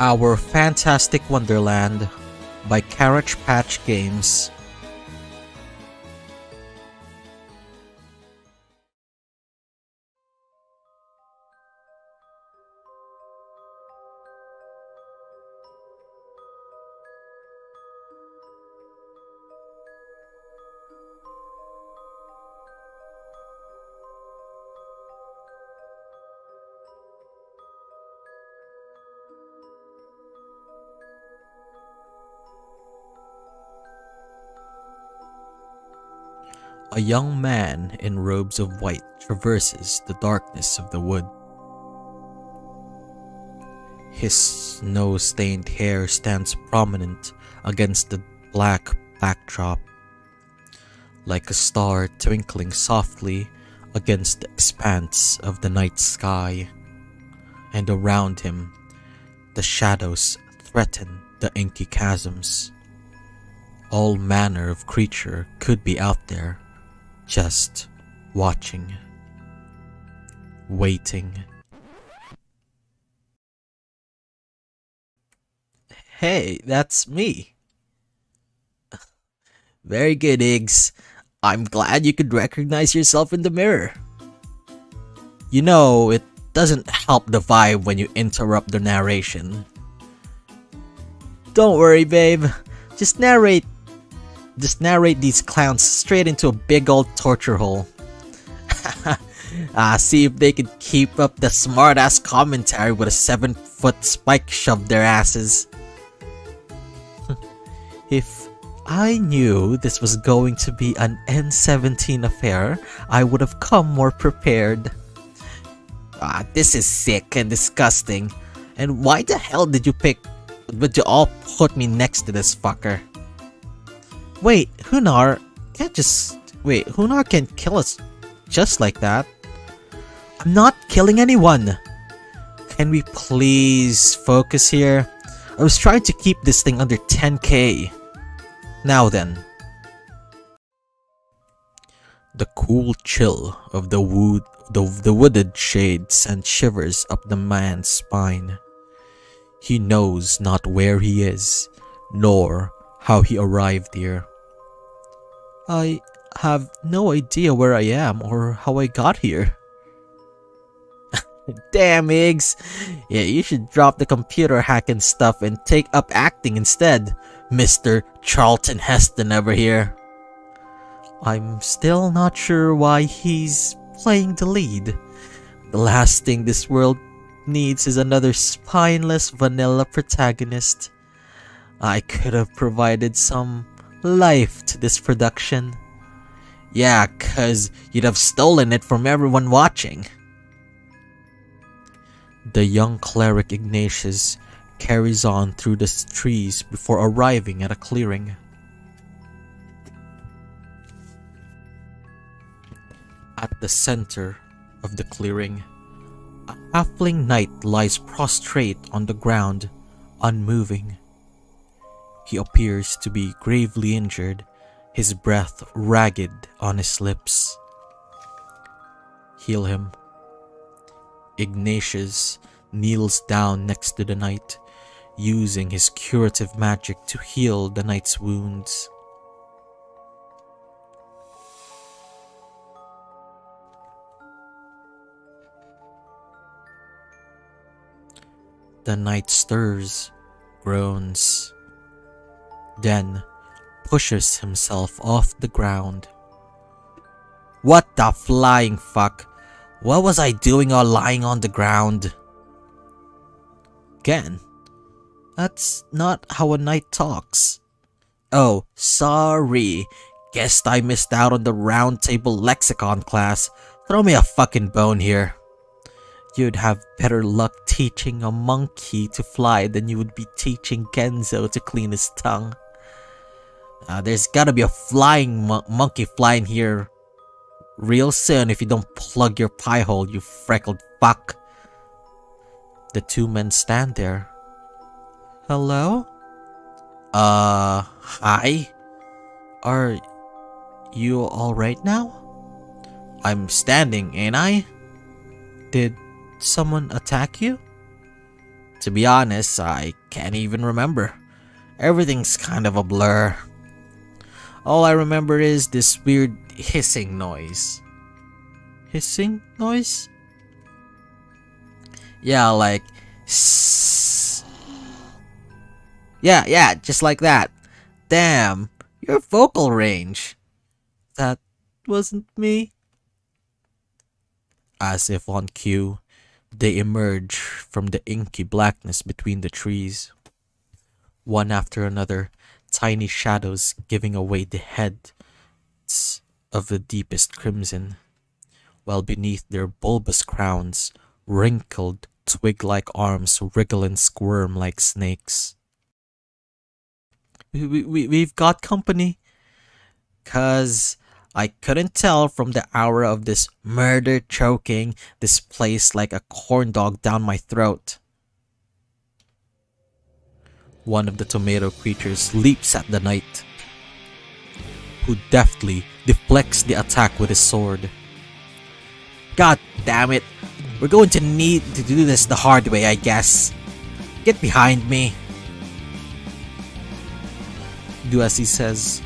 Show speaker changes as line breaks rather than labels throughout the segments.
Our Fantastic Wonderland by CarrotPatchGames. A young man in robes of white traverses the darkness of the wood. His snow-stained hair stands prominent against the black backdrop, like a star twinkling softly against the expanse of the night sky. And around him, the shadows threaten the inky chasms. All manner of creature could be out there, just watching, waiting. Hey, that's me. Very good, Iggs. I'm glad you could recognize yourself in the mirror. You know, it doesn't help the vibe when you interrupt the narration. Don't worry, babe. Just narrate these clowns straight into a big old torture hole. See if they can keep up the smart-ass commentary with a 7-foot spike shoved their asses. If I knew this was going to be an N17 affair, I would have come more prepared. This is sick and disgusting. And why the hell did you all put me next to this fucker? Wait, Hunar can't kill us just like that. I'm not killing anyone. Can we please focus here? I was trying to keep this thing under 10k. Now then. The cool chill of the wooded shade sent shivers up the man's spine. He knows not where he is, nor how he arrived here. I have no idea where I am or how I got here. Damn, Iggs. Yeah, you should drop the computer hacking stuff and take up acting instead, Mr. Charlton Heston over here. I'm still not sure why he's playing the lead. The last thing this world needs is another spineless vanilla protagonist. I could have provided some life to this production. Yeah, 'cause you'd have stolen it from everyone watching. The young cleric Ignatius carries on through the trees before arriving at a clearing. At the center of the clearing, a halfling knight lies prostrate on the ground, unmoving. He appears to be gravely injured, his breath ragged on his lips. Heal him. Ignatius kneels down next to the knight, using his curative magic to heal the knight's wounds. The knight stirs, groans, then pushes himself off the ground. What the flying fuck? What was I doing all lying on the ground? Again, that's not how a knight talks. Oh, sorry. Guessed I missed out on the round table lexicon class. Throw me a fucking bone here. You'd have better luck teaching a monkey to fly than you would be teaching Genzo to clean his tongue. There's gotta be a flying monkey flying here real soon if you don't plug your pie hole, you freckled fuck. The two men stand there. Hello? Hi? Are you alright now? I'm standing, ain't I? Did someone attack you? To be honest, I can't even remember. Everything's kind of a blur. All I remember is this weird hissing noise. Hissing noise? Yeah, like... Sss. Yeah, just like that. Damn, your vocal range. That wasn't me. As if on cue, they emerge from the inky blackness between the trees. One after another, tiny shadows giving away the heads of the deepest crimson, while beneath their bulbous crowns, wrinkled twig-like arms wriggle and squirm like snakes. We've got company. 'Cause I couldn't tell from the aura of this murder choking this place like a corn dog down my throat. One of the tomato creatures leaps at the knight, who deftly deflects the attack with his sword. God damn it, we're going to need to do this the hard way, I guess. Get behind me. Do as he says.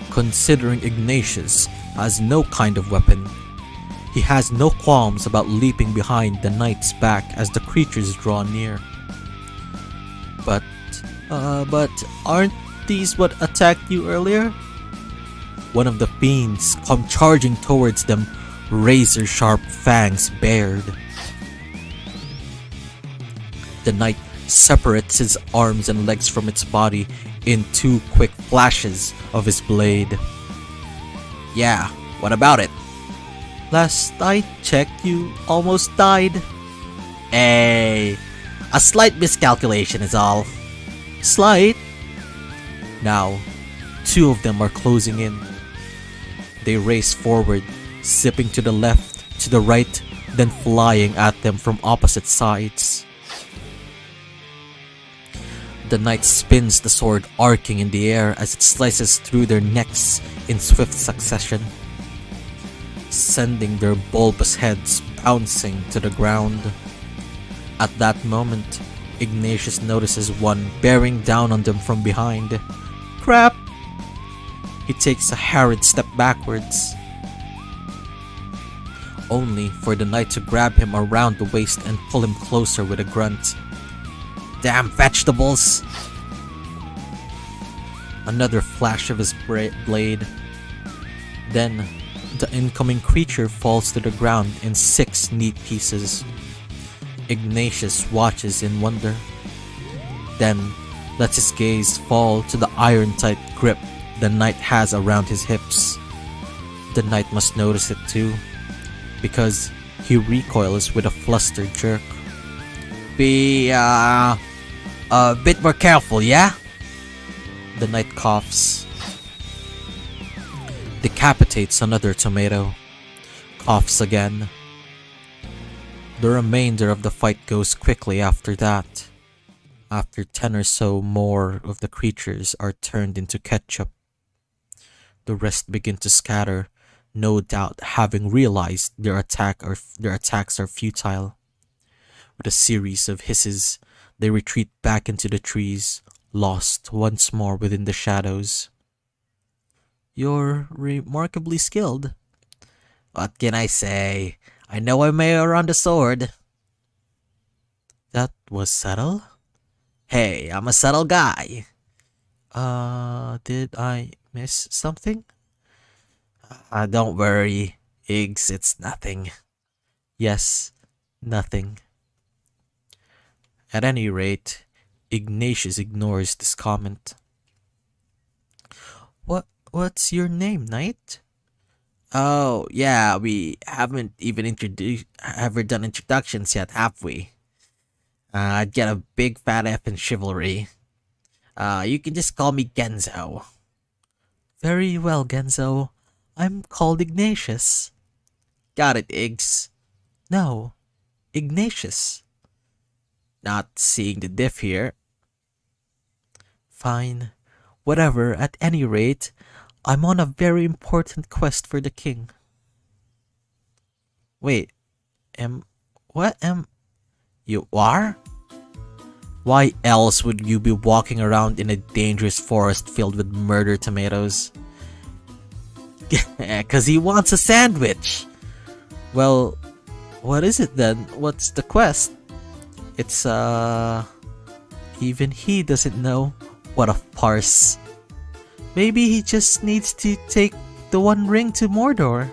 Considering Ignatius has no kind of weapon, he has no qualms about leaping behind the knight's back as the creatures draw near. But aren't these what attacked you earlier? One of the fiends come charging towards them, razor-sharp fangs bared. The knight separates his arms and legs from its body in 2 quick flashes of his blade. Yeah, what about it? Last I checked, you almost died. Hey, a slight miscalculation is all. Slight? Now, 2 of them are closing in. They race forward, zipping to the left, to the right, then flying at them from opposite sides. The knight spins the sword arcing in the air as it slices through their necks in swift succession, sending their bulbous heads bouncing to the ground. At that moment, Ignatius notices one bearing down on them from behind. Crap! He takes a hurried step backwards, only for the knight to grab him around the waist and pull him closer with a grunt. Damn vegetables! Another flash of his blade. Then, the incoming creature falls to the ground in 6 neat pieces. Ignatius watches in wonder, then lets his gaze fall to the iron-tight grip the knight has around his hips. The knight must notice it too, because he recoils with a flustered jerk. Be, a bit more careful, yeah? The knight coughs, decapitates another tomato, coughs again. The remainder of the fight goes quickly after that. After 10 or so more of the creatures are turned into ketchup, the rest begin to scatter, no doubt having realized their attacks are futile. With a series of hisses, they retreat back into the trees, lost once more within the shadows. You're remarkably skilled. What can I say? I know my way around the sword. That was subtle? Hey, I'm a subtle guy. Did I miss something? Don't worry, Iggs, it's nothing. Yes, nothing. At any rate, Ignatius ignores this comment. What's your name, knight? Oh, yeah, we haven't even ever done introductions yet, have we? I'd get a big fat F in chivalry. You can just call me Genzo. Very well, Genzo. I'm called Ignatius. Got it, Iggs. No, Ignatius. Not seeing the diff here. Fine. Whatever, at any rate, I'm on a very important quest for the king. Wait, You are? Why else would you be walking around in a dangerous forest filled with murder tomatoes? 'Cause he wants a sandwich! Well, what is it then? What's the quest? It's, even he doesn't know. What a farce. Maybe he just needs to take the One Ring to Mordor.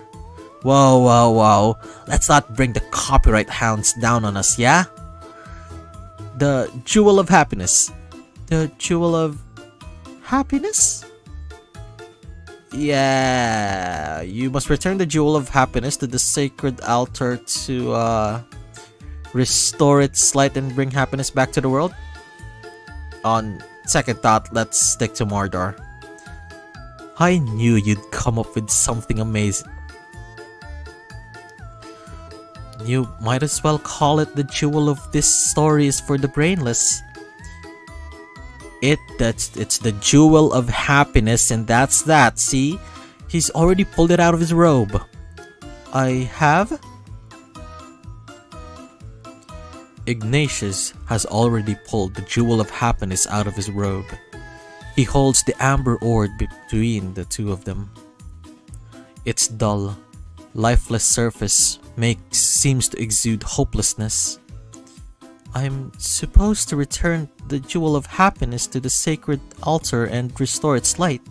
Whoa, whoa, whoa. Let's not bring the copyright hounds down on us, yeah? The Jewel of Happiness. The Jewel of Happiness? Yeah, you must return the Jewel of Happiness to the sacred altar to, restore its light and bring happiness back to the world. On second thought, let's stick to Mordor. I knew you'd come up with something amazing. You might as well call it the jewel of this story is for the brainless. It's the jewel of happiness, and that's that, see? He's already pulled it out of his robe. I have? Ignatius has already pulled the jewel of happiness out of his robe. He holds the amber orb between the two of them. Its dull, lifeless surface seems to exude hopelessness. I'm supposed to return the jewel of happiness to the sacred altar and restore its light,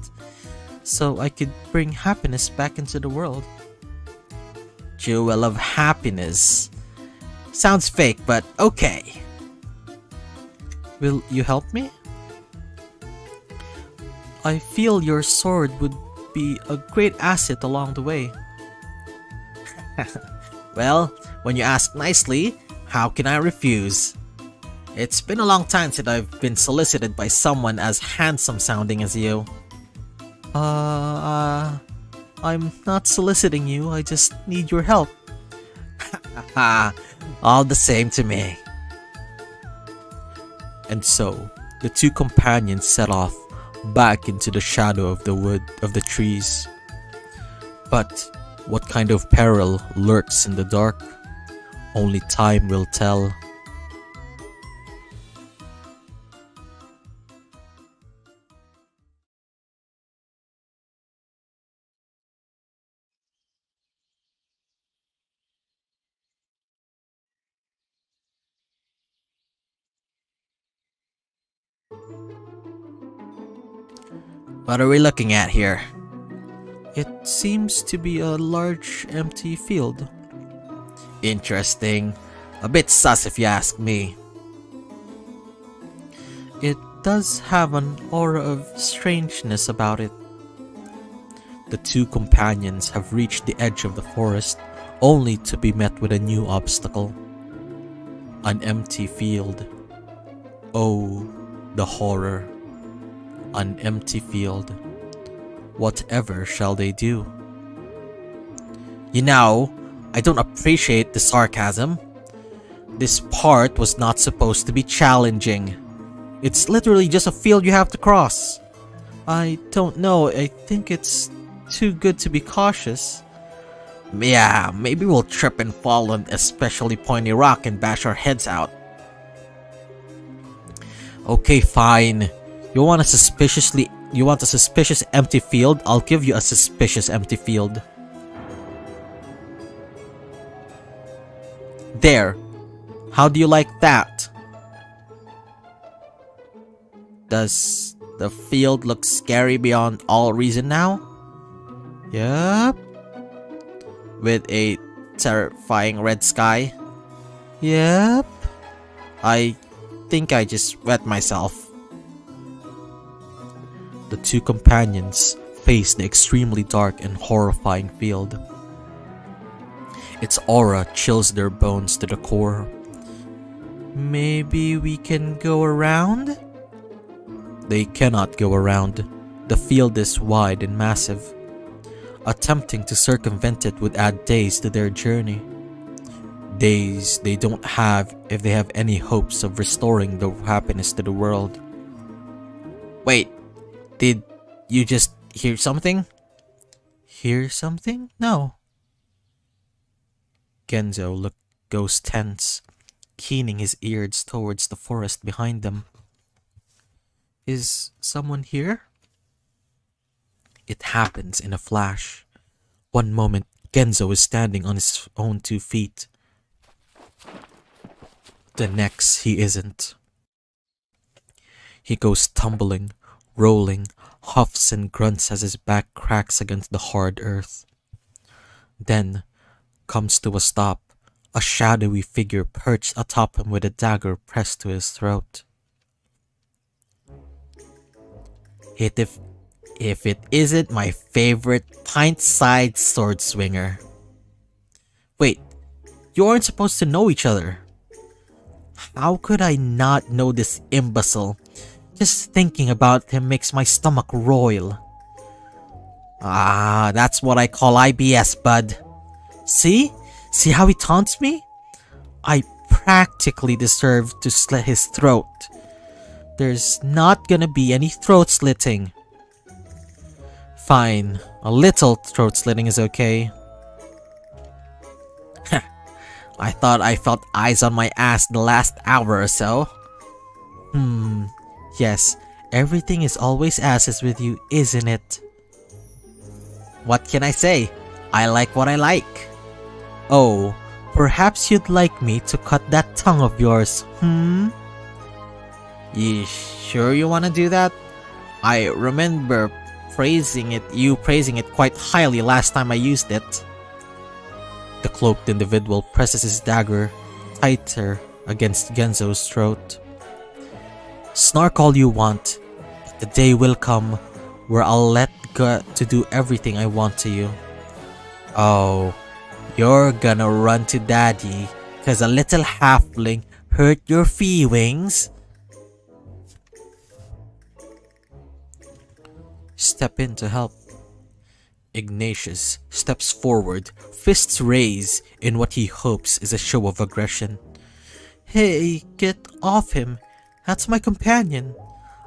so I could bring happiness back into the world. Jewel of happiness. Sounds fake, but okay. Will you help me? I feel your sword would be a great asset along the way. Well, when you ask nicely, how can I refuse? It's been a long time since I've been solicited by someone as handsome sounding as you. I'm not soliciting you, I just need your help. All the same to me. And so, the two companions set off back into the shadow of the trees. But what kind of peril lurks in the dark? Only time will tell. What are we looking at here? It seems to be a large empty field. Interesting. A bit sus if you ask me. It does have an aura of strangeness about it. The two companions have reached the edge of the forest only to be met with a new obstacle. An empty field. Oh, the horror. An empty field. Whatever shall they do? You know, I don't appreciate the sarcasm. This part was not supposed to be challenging. It's literally just a field you have to cross. I don't know, I think it's too good to be cautious. Yeah, maybe we'll trip and fall on an especially pointy rock and bash our heads out. Okay, fine. You want a suspicious empty field? I'll give you a suspicious empty field. There. How do you like that? Does the field look scary beyond all reason now? Yep. With a terrifying red sky? Yep. I think I just wet myself. The two companions face the extremely dark and horrifying field. Its aura chills their bones to the core. Maybe we can go around? They cannot go around. The field is wide and massive. Attempting to circumvent it would add days to their journey. Days they don't have if they have any hopes of restoring the happiness to the world. Wait. Did you just hear something? Hear something? No. Genzo goes tense. keening his ears towards the forest behind them. Is someone here? It happens in a flash. One moment, Genzo is standing on his own 2 feet. The next, he isn't. He goes tumbling, rolling, huffs and grunts as his back cracks against the hard earth. Then comes to a stop, a shadowy figure perched atop him with a dagger pressed to his throat. If it isn't my favorite pint-sized sword swinger. Wait, you aren't supposed to know each other. How could I not know this imbecile? Just thinking about him makes my stomach roil. Ah, that's what I call IBS, bud. See? See how he taunts me? I practically deserve to slit his throat. There's not gonna be any throat slitting. Fine, a little throat slitting is okay. I thought I felt eyes on my ass the last hour or so. Yes, everything is always asses with you, isn't it? What can I say? I like what I like. Oh, perhaps you'd like me to cut that tongue of yours, You sure you wanna do that? I remember you praising it quite highly last time I used it. The cloaked individual presses his dagger tighter against Genzo's throat. Snark all you want, but the day will come where I'll let go to do everything I want to you. Oh, you're gonna run to daddy cause a little halfling hurt your feelings? Step in to help. Ignatius steps forward, fists raised in what he hopes is a show of aggression. Hey, get off him. That's my companion.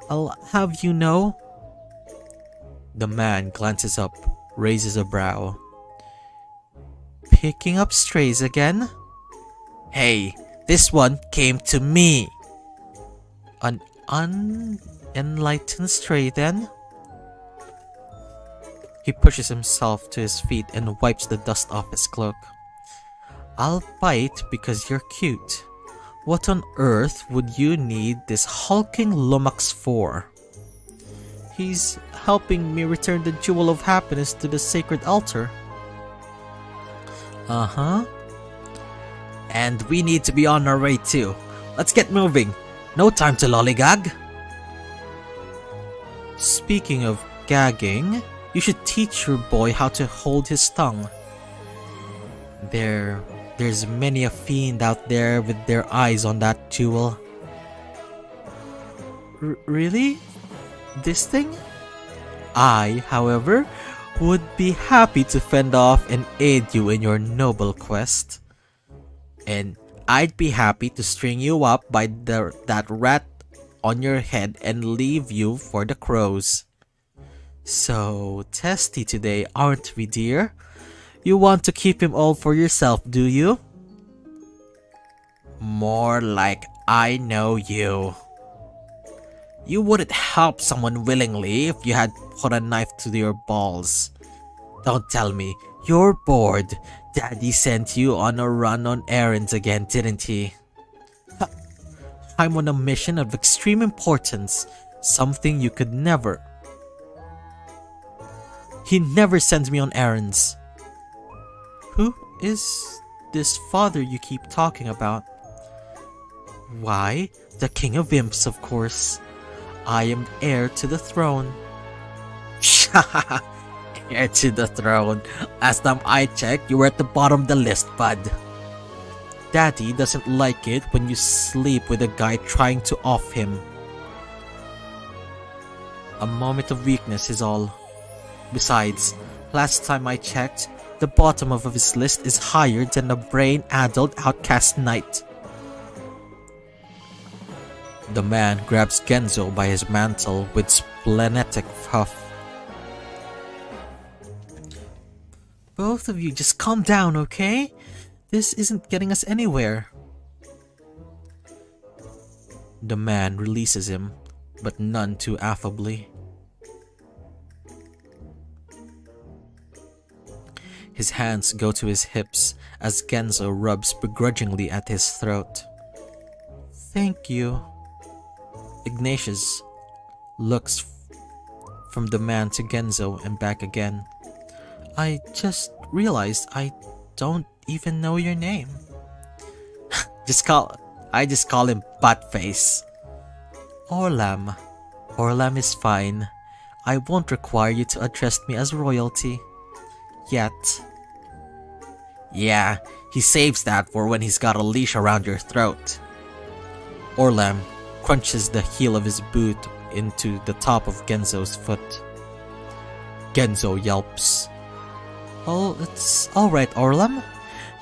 I'll have you know. The man glances up, raises a brow. Picking up strays again? Hey, this one came to me. An unenlightened stray then? He pushes himself to his feet and wipes the dust off his cloak. I'll bite because you're cute. What on earth would you need this hulking lummox for? He's helping me return the jewel of happiness to the sacred altar. Uh-huh. And we need to be on our way too. Let's get moving. No time to lollygag. Speaking of gagging, you should teach your boy how to hold his tongue. There's many a fiend out there with their eyes on that jewel. Really? This thing? I, however, would be happy to fend off and aid you in your noble quest. And I'd be happy to string you up by that rat on your head and leave you for the crows. So testy today, aren't we, dear? You want to keep him all for yourself, do you? More like I know you. You wouldn't help someone willingly if you had put a knife to your balls. Don't tell me, you're bored. Daddy sent you on a run on errands again, didn't he? I'm on a mission of extreme importance. Something you could never. He never sends me on errands. Who is this father you keep talking about? Why, the king of imps, of course. I am heir to the throne. Heir to the throne. Last time I checked, you were at the bottom of the list, bud. Daddy doesn't like it when you sleep with a guy trying to off him. A moment of weakness is all. Besides, last time I checked, the bottom of his list is higher than a brain-addled outcast knight. The man grabs Genzo by his mantle with splenetic huff. Both of you just calm down, okay? This isn't getting us anywhere. The man releases him, but none too affably. His hands go to his hips as Genzo rubs begrudgingly at his throat. Thank you. Ignatius looks from the man to Genzo and back again. I just realized I don't even know your name. I just call him Buttface. Orlam. Orlam is fine. I won't require you to address me as royalty. Yet. Yeah, he saves that for when he's got a leash around your throat. Orlam crunches the heel of his boot into the top of Genzo's foot. Genzo yelps. Oh, it's alright, Orlam.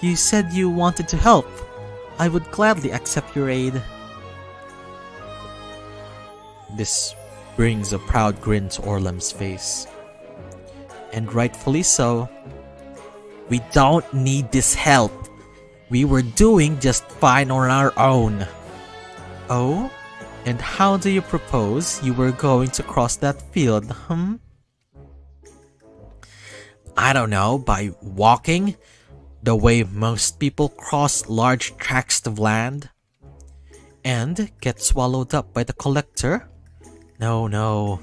You said you wanted to help. I would gladly accept your aid. This brings a proud grin to Orlam's face. And rightfully so. We don't need this help. We were doing just fine on our own. Oh? And how do you propose you were going to cross that field, I don't know, by walking? The way most people cross large tracts of land? And get swallowed up by the collector? No,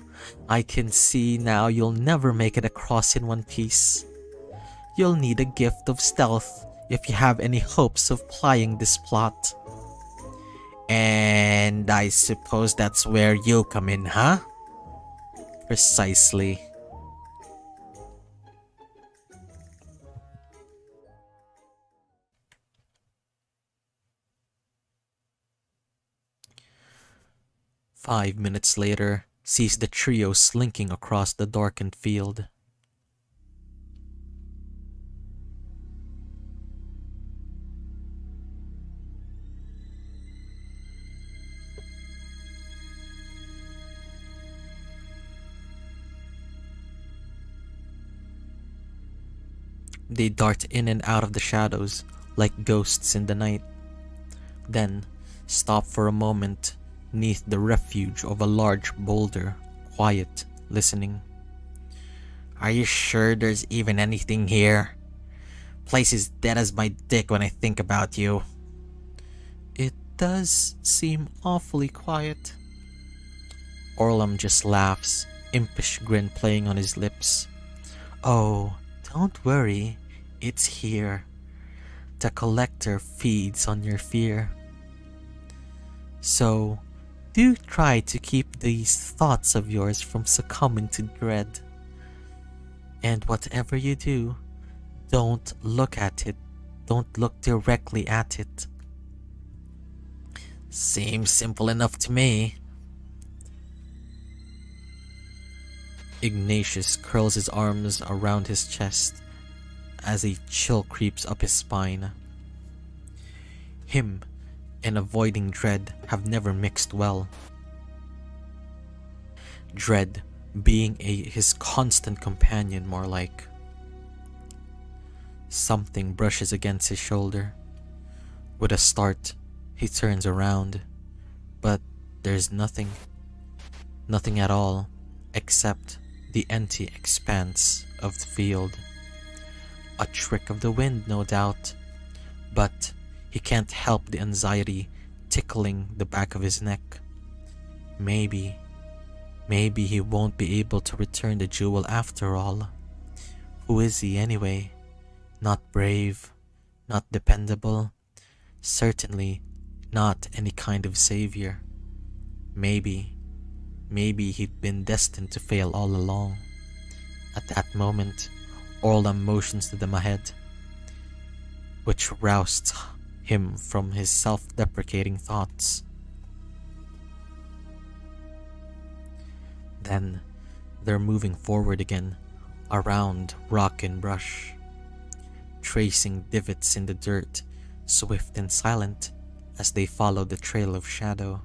I can see now you'll never make it across in one piece. You'll need a gift of stealth if you have any hopes of plying this plot. And I suppose that's where you come in, huh? Precisely. "5 minutes later, sees the trio slinking across the darkened field. They dart in and out of the shadows like ghosts in the night, then stop for a moment 'neath the refuge of a large boulder, quiet, listening. Are you sure there's even anything here? Place is dead as my dick when I think about you. It does seem awfully quiet. Orlam just laughs, impish grin playing on his lips. Oh, don't worry, it's here. The collector feeds on your fear. So, do try to keep these thoughts of yours from succumbing to dread. And whatever you do, don't look at it. Don't look directly at it. Seems simple enough to me. Ignatius curls his arms around his chest as a chill creeps up his spine. Him and avoiding dread have never mixed well. Dread being his constant companion, more like. Something brushes against his shoulder. With a start, he turns around, but there's nothing. Nothing at all, except the empty expanse of the field. A trick of the wind, no doubt, but he can't help the anxiety tickling the back of his neck. Maybe he won't be able to return the jewel after all. Who is he anyway? Not brave, not dependable, certainly not any kind of savior. Maybe he'd been destined to fail all along. At that moment, Orlam motions to them ahead, which roused him from his self-deprecating thoughts. Then, they're moving forward again, around rock and brush, tracing divots in the dirt, swift and silent as they follow the trail of shadow.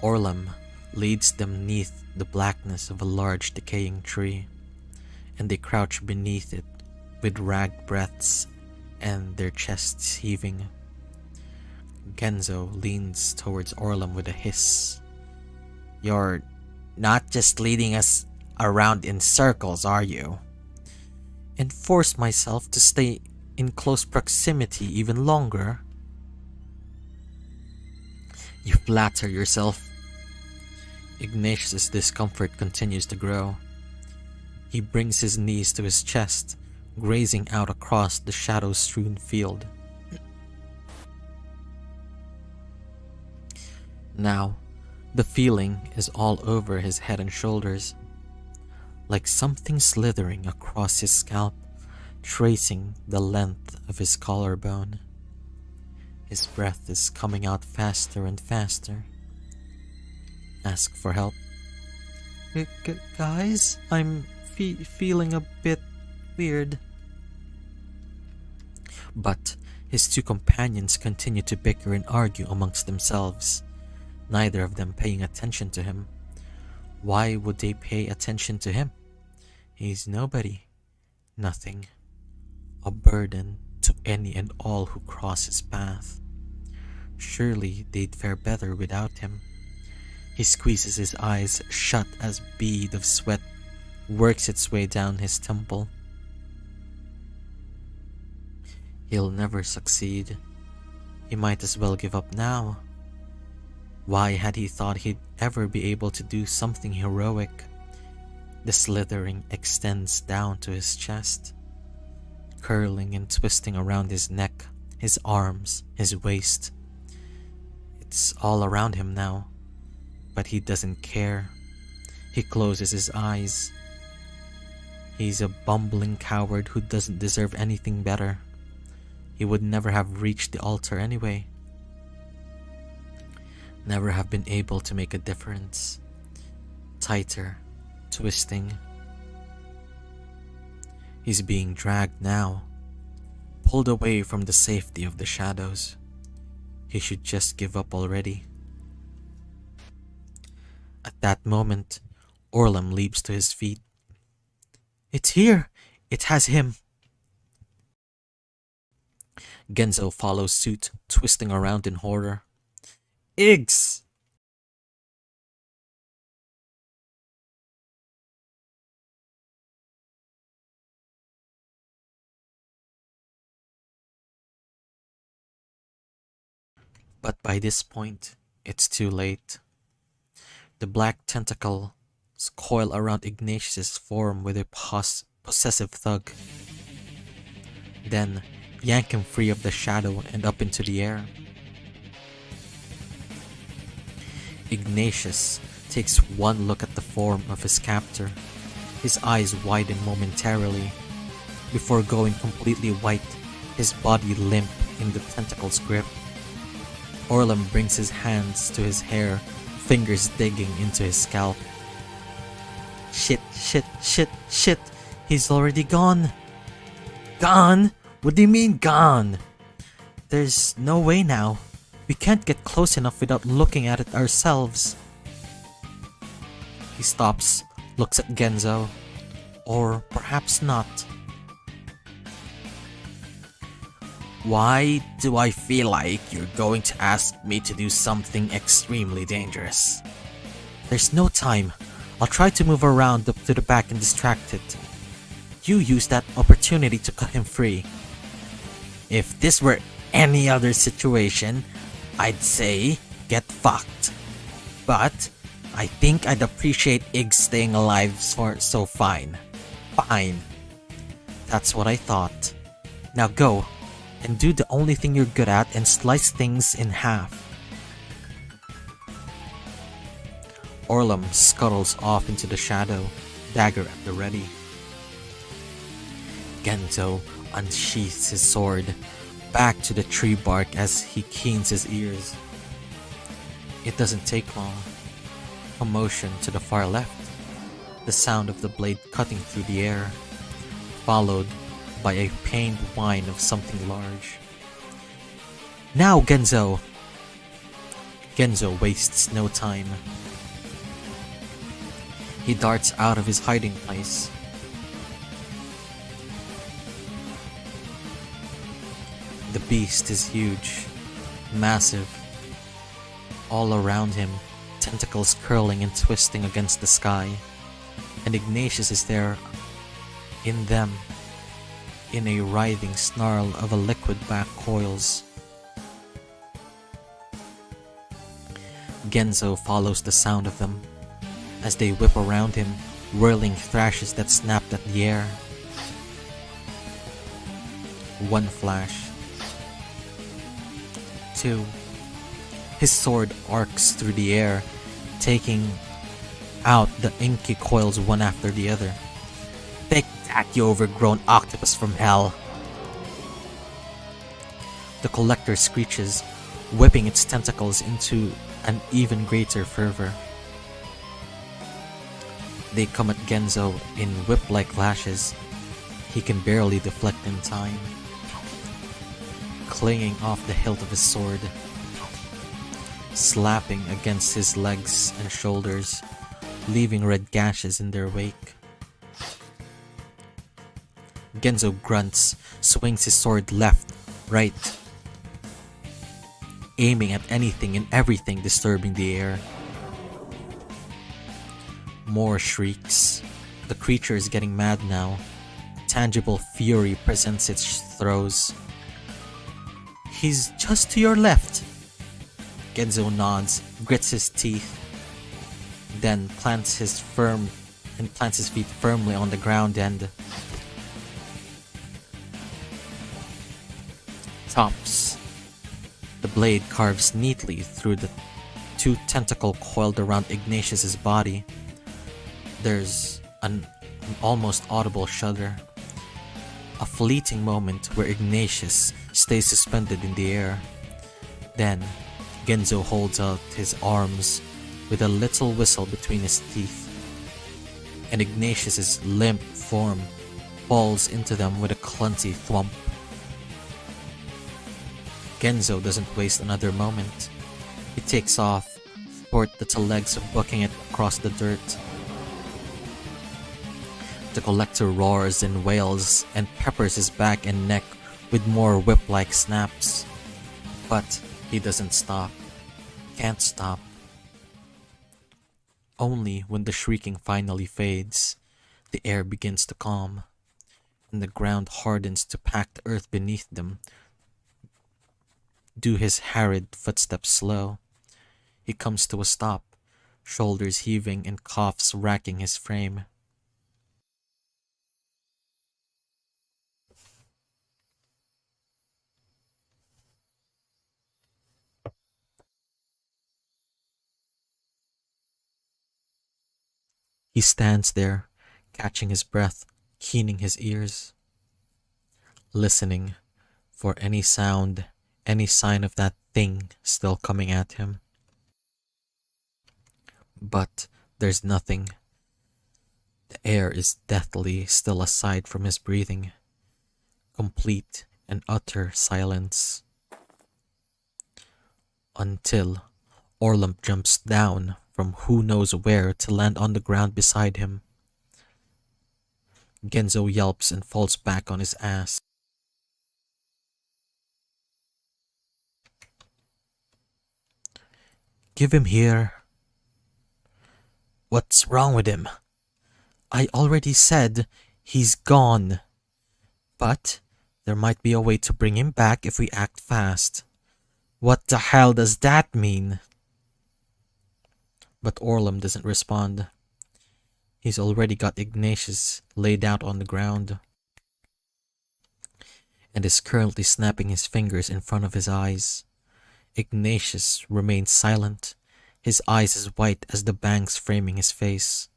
Orlam leads them 'neath the blackness of a large decaying tree, and they crouch beneath it with ragged breaths and their chests heaving. Genzo leans towards Orlam with a hiss. "You're not just leading us around in circles, are you?" "And force myself to stay in close proximity even longer." "You flatter yourself." Ignatius' discomfort continues to grow. He brings his knees to his chest, grazing out across the shadow-strewn field. Now, the feeling is all over his head and shoulders, like something slithering across his scalp, tracing the length of his collarbone. His breath is coming out faster and faster. Ask for help. Guys, I'm feeling a bit weird." But his two companions continue to bicker and argue amongst themselves, neither of them paying attention to him. Why would they pay attention to him? He's nobody, nothing, a burden to any and all who cross his path. Surely they'd fare better without him. He squeezes his eyes shut as a bead of sweat works its way down his temple. He'll never succeed. He might as well give up now. Why had he thought he'd ever be able to do something heroic? The slithering extends down to his chest, curling and twisting around his neck, his arms, his waist. It's all around him now, but he doesn't care. He closes his eyes. He's a bumbling coward who doesn't deserve anything better. He would never have reached the altar anyway. Never have been able to make a difference. Tighter, twisting. He's being dragged now, pulled away from the safety of the shadows. He should just give up already. At that moment, Orlam leaps to his feet. "It's here! It has him!" Genzo follows suit, twisting around in horror. "Iggs!" But by this point, it's too late. The black tentacles coil around Ignatius' form with a possessive tug. Then, yank him free of the shadow and up into the air. Ignatius takes one look at the form of his captor. His eyes widen momentarily, before going completely white, his body limp in the tentacle's grip. Orlam brings his hands to his hair, fingers digging into his scalp. Shit, he's already gone. Gone? What do you mean gone? There's no way now. We can't get close enough without looking at it ourselves. He stops, looks at Genzo. Or perhaps not. Why do I feel like you're going to ask me to do something extremely dangerous? There's no time. I'll try to move around up to the back and distract it. You use that opportunity to cut him free. If this were any other situation, I'd say get fucked. But I think I'd appreciate Iggs staying alive, so fine. Fine. That's what I thought. Now go and do the only thing you're good at and slice things in half. Orlam scuttles off into the shadow, dagger at the ready. Genzo unsheaths his sword, back to the tree bark as he keens his ears. It doesn't take long. A motion to the far left, the sound of the blade cutting through the air, followed by a pained whine of something large. Now, Genzo! Genzo wastes no time. He darts out of his hiding place. The beast is huge, massive. All around him, tentacles curling and twisting against the sky. And Ignatius is there in them, in a writhing snarl of a liquid back coils. Genzo follows the sound of them as they whip around him, whirling thrashes that snapped at the air. One flash. Two. His sword arcs through the air, taking out the inky coils one after the other. Take that, you overgrown octopus from hell! The collector screeches, whipping its tentacles into an even greater fervor. They come at Genzo in whip-like lashes. He can barely deflect in time, clinging off the hilt of his sword, slapping against his legs and shoulders, leaving red gashes in their wake. Genzo grunts, swings his sword left, right, aiming at anything and everything disturbing the air. More shrieks. The creature is getting mad now. Tangible fury presents its throes. He's just to your left. Genzo nods, grits his teeth, then plants his feet firmly on the ground and tops. The blade carves neatly through the two tentacle coiled around Ignatius's body. There's an almost audible shudder. A fleeting moment where Ignatius stays suspended in the air. Then, Genzo holds out his arms with a little whistle between his teeth, and Ignatius's limp form falls into them with a clumsy thwomp. Genzo doesn't waste another moment. He takes off, short little legs bucking it across the dirt. The collector roars and wails and peppers his back and neck with more whip-like snaps. But he doesn't stop. Can't stop. Only when the shrieking finally fades, the air begins to calm, and the ground hardens to pack the earth beneath them. Do his harried footsteps slow. He comes to a stop, shoulders heaving and coughs racking his frame. He stands there, catching his breath, keening his ears, listening for any sound, any sign of that thing still coming at him. But there's nothing. The air is deathly still aside from his breathing. Complete and utter silence. Until Orlump jumps down from who knows where to land on the ground beside him. Genzo yelps and falls back on his ass. Give him here. What's wrong with him? I already said he's gone. But there might be a way to bring him back if we act fast. What the hell does that mean? But Orlum doesn't respond. He's already got Ignatius laid out on the ground and is currently snapping his fingers in front of his eyes. Ignatius remains silent, his eyes as white as the bangs framing his face.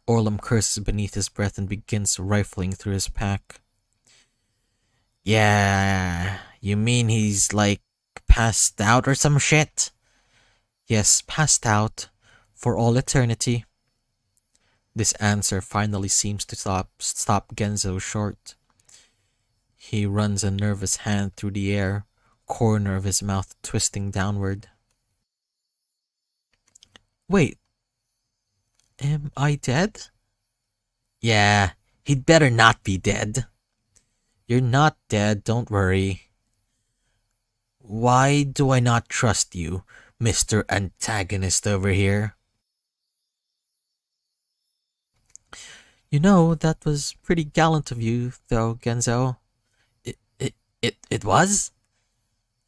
Orlum curses beneath his breath and begins rifling through his pack. Yeah, you mean he's like passed out or some shit? Yes, passed out. For all eternity. This answer finally seems to stop Genzo short. He runs a nervous hand through the air, corner of his mouth twisting downward. Wait, am I dead? Yeah, he'd better not be dead. You're not dead, don't worry. Why do I not trust you, Mr. Antagonist over here? You know, that was pretty gallant of you, though, Genzo. It was?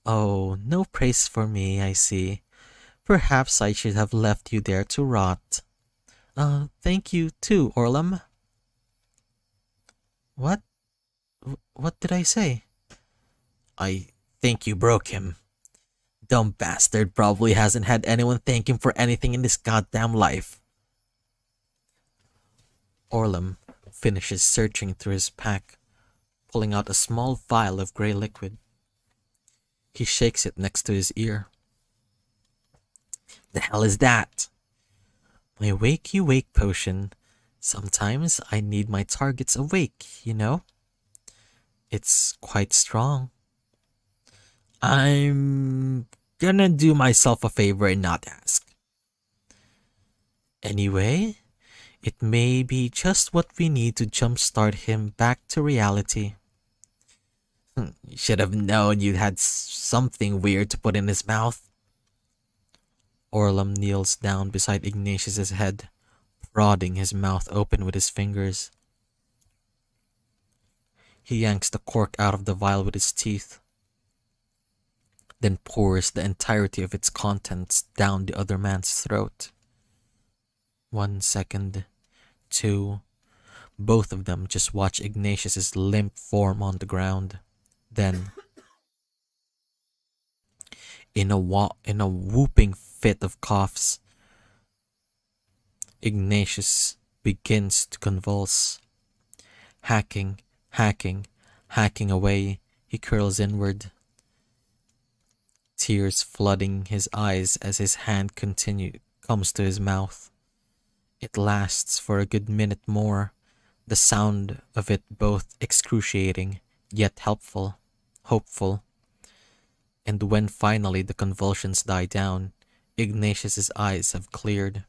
Oh, no praise for me, I see. Perhaps I should have left you there to rot. Thank you too, Orlum. What? What did I say? I think you broke him. Dumb bastard probably hasn't had anyone thank him for anything in this goddamn life. Orlum finishes searching through his pack, pulling out a small vial of grey liquid. He shakes it next to his ear. The hell is that? My wake you wake potion. Sometimes I need my targets awake, you know? It's quite strong. I'm gonna do myself a favor and not ask. Anyway, it may be just what we need to jumpstart him back to reality. You should have known you had something weird to put in his mouth. Orlum kneels down beside Ignatius's head, prodding his mouth open with his fingers. He yanks the cork out of the vial with his teeth, then pours the entirety of its contents down the other man's throat. 1 second, 2. Both of them just watch Ignatius's limp form on the ground. Then, in a whooping fit of coughs, Ignatius begins to convulse. Hacking, hacking away, he curls inward, tears flooding his eyes as his hand comes to his mouth. It lasts for a good minute more, the sound of it both excruciating yet hopeful. And when finally the convulsions die down, Ignatius's eyes have cleared.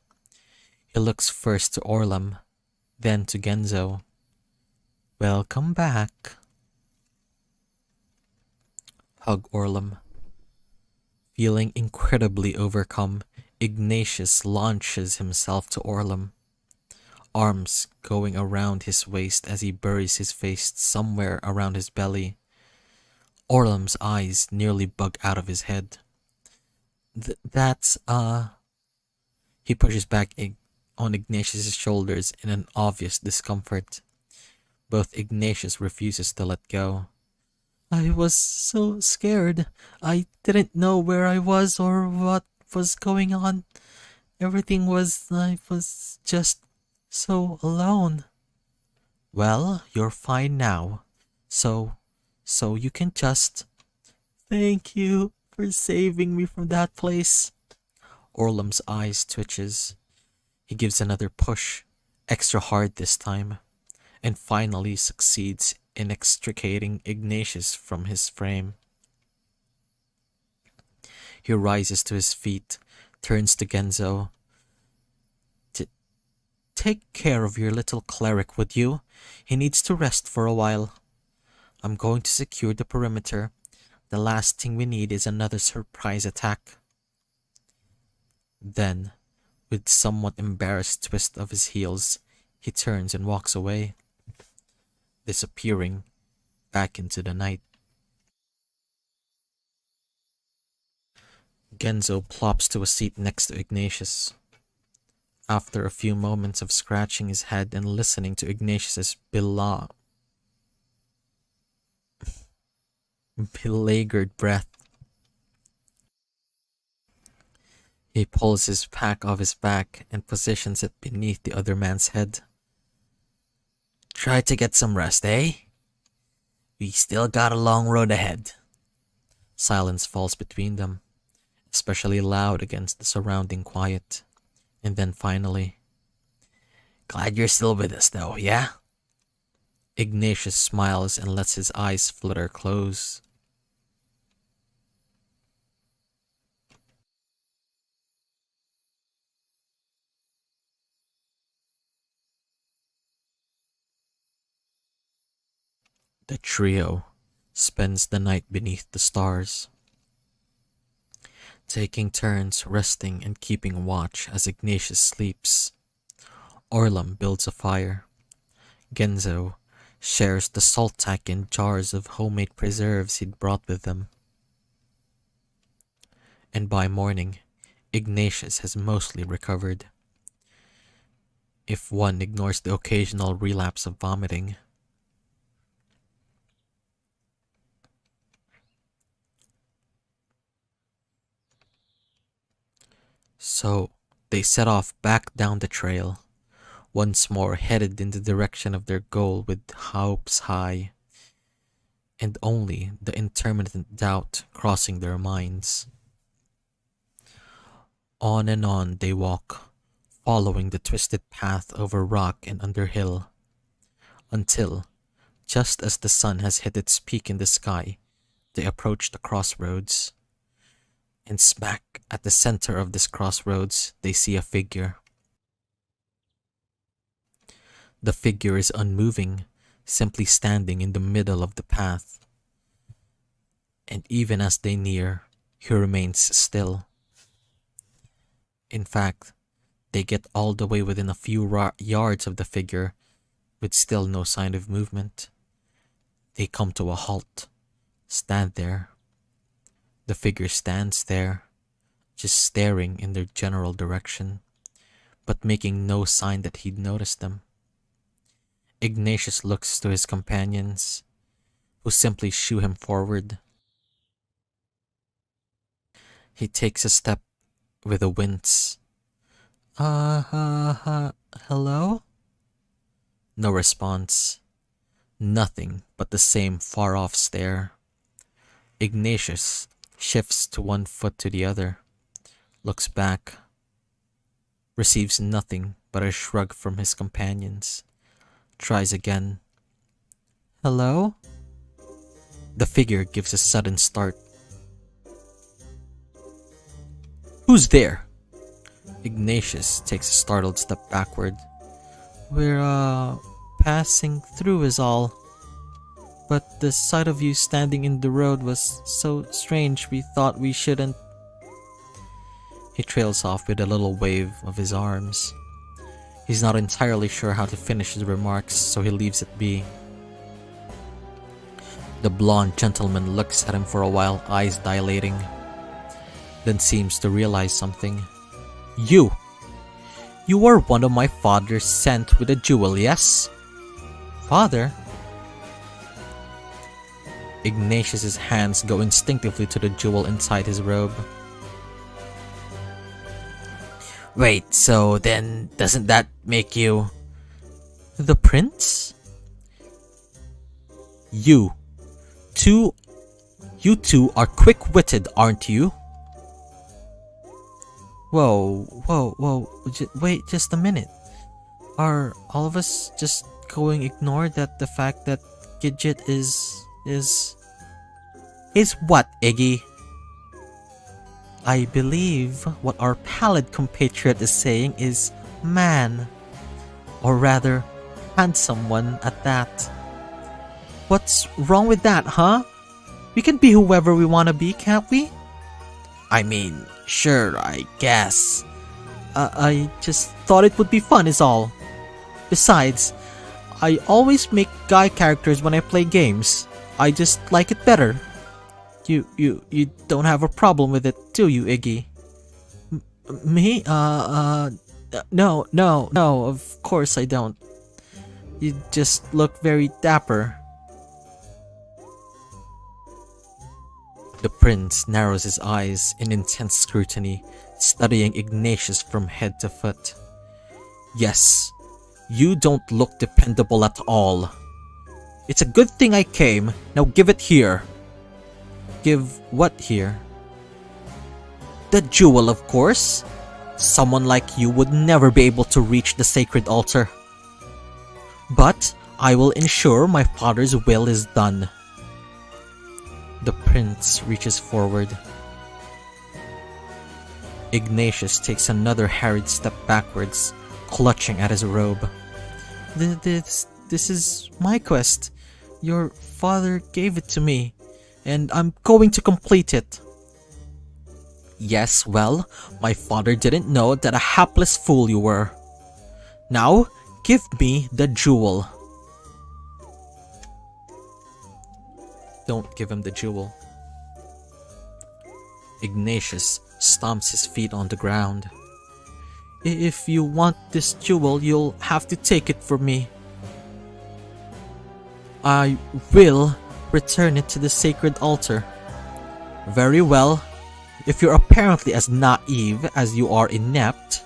He looks first to Orlum, then to Genzo. Welcome back. Hug Orlum. Feeling incredibly overcome, Ignatius launches himself to Orlum, arms going around his waist as he buries his face somewhere around his belly. Orlum's eyes nearly bug out of his head. That's, He pushes back on Ignatius's shoulders in an obvious discomfort. Both Ignatius refuses to let go. I was so scared. I didn't know where I was or what was going on. I was just so alone. Well, you're fine now. So you can just... Thank you for saving me from that place. Orlum's eyes twitches. He gives another push, extra hard this time, and finally succeeds in extricating Ignatius from his frame. He rises to his feet, turns to Genzo. Take care of your little cleric, would you? He needs to rest for a while. I'm going to secure the perimeter. The last thing we need is another surprise attack. Then, with somewhat embarrassed twist of his heels, he turns and walks away, disappearing back into the night. Genzo plops to a seat next to Ignatius. After a few moments of scratching his head and listening to Ignatius's belabored breath, he pulls his pack off his back and positions it beneath the other man's head. Try to get some rest, eh? We still got a long road ahead. Silence falls between them, especially loud against the surrounding quiet. And then finally, glad you're still with us though, yeah? Ignatius smiles and lets his eyes flutter close. The trio spends the night beneath the stars. taking turns resting and keeping watch as Ignatius sleeps. Orlam builds a fire. Genzo shares the salt tack in jars of homemade preserves he'd brought with them. And by morning, Ignatius has mostly recovered, if one ignores the occasional relapse of vomiting. So, they set off back down the trail, once more headed in the direction of their goal with hopes high, and only the intermittent doubt crossing their minds. On and on they walk, following the twisted path over rock and under hill, until, just as the sun has hit its peak in the sky, they approach the crossroads. And smack at the center of this crossroads, they see a figure. The figure is unmoving, simply standing in the middle of the path. And even as they near, he remains still. In fact, they get all the way within a few yards of the figure, with still no sign of movement. They come to a halt, stand there. The figure stands there, just staring in their general direction, but making no sign that he'd noticed them. Ignatius looks to his companions, who simply shoo him forward. He takes a step with a wince. Hello? No response. Nothing but the same far-off stare. Ignatius shifts to one foot to the other, looks back, receives nothing but a shrug from his companions, tries again. Hello? The figure gives a sudden start. Who's there? Ignatius takes a startled step backward. We're, passing through is all. But the sight of you standing in the road was so strange we thought we shouldn't. He trails off with a little wave of his arms. He's not entirely sure how to finish his remarks, so he leaves it be. The blonde gentleman looks at him for a while, eyes dilating, then seems to realize something. You are one of my father's sent with a jewel, yes? Father? Ignatius's hands go instinctively to the jewel inside his robe. Wait, so then doesn't that make you the prince? You two are quick-witted, aren't you? Whoa, wait just a minute. Are all of us just going ignore that the fact that Gidget is what, Iggy? I believe what our pallid compatriot is saying is man. Or rather, handsome one at that. What's wrong with that, huh? We can be whoever we want to be, can't we? I mean, sure, I guess. I just thought it would be fun is all. Besides, I always make guy characters when I play games. I just like it better. You don't have a problem with it, do you, Iggy? Me? No, of course I don't. You just look very dapper. The prince narrows his eyes in intense scrutiny, studying Ignatius from head to foot. Yes, you don't look dependable at all. It's a good thing I came, now give it here. Give what here? The jewel, of course. Someone like you would never be able to reach the sacred altar. But I will ensure my father's will is done. The prince reaches forward. Ignatius takes another hurried step backwards, clutching at his robe. This is my quest. Your father gave it to me, and I'm going to complete it. Yes, well, my father didn't know that a hapless fool you were. Now, give me the jewel. Don't give him the jewel. Ignatius stomps his feet on the ground. If you want this jewel, you'll have to take it from me. I will return it to the sacred altar. Very well. If you're apparently as naive as you are inept.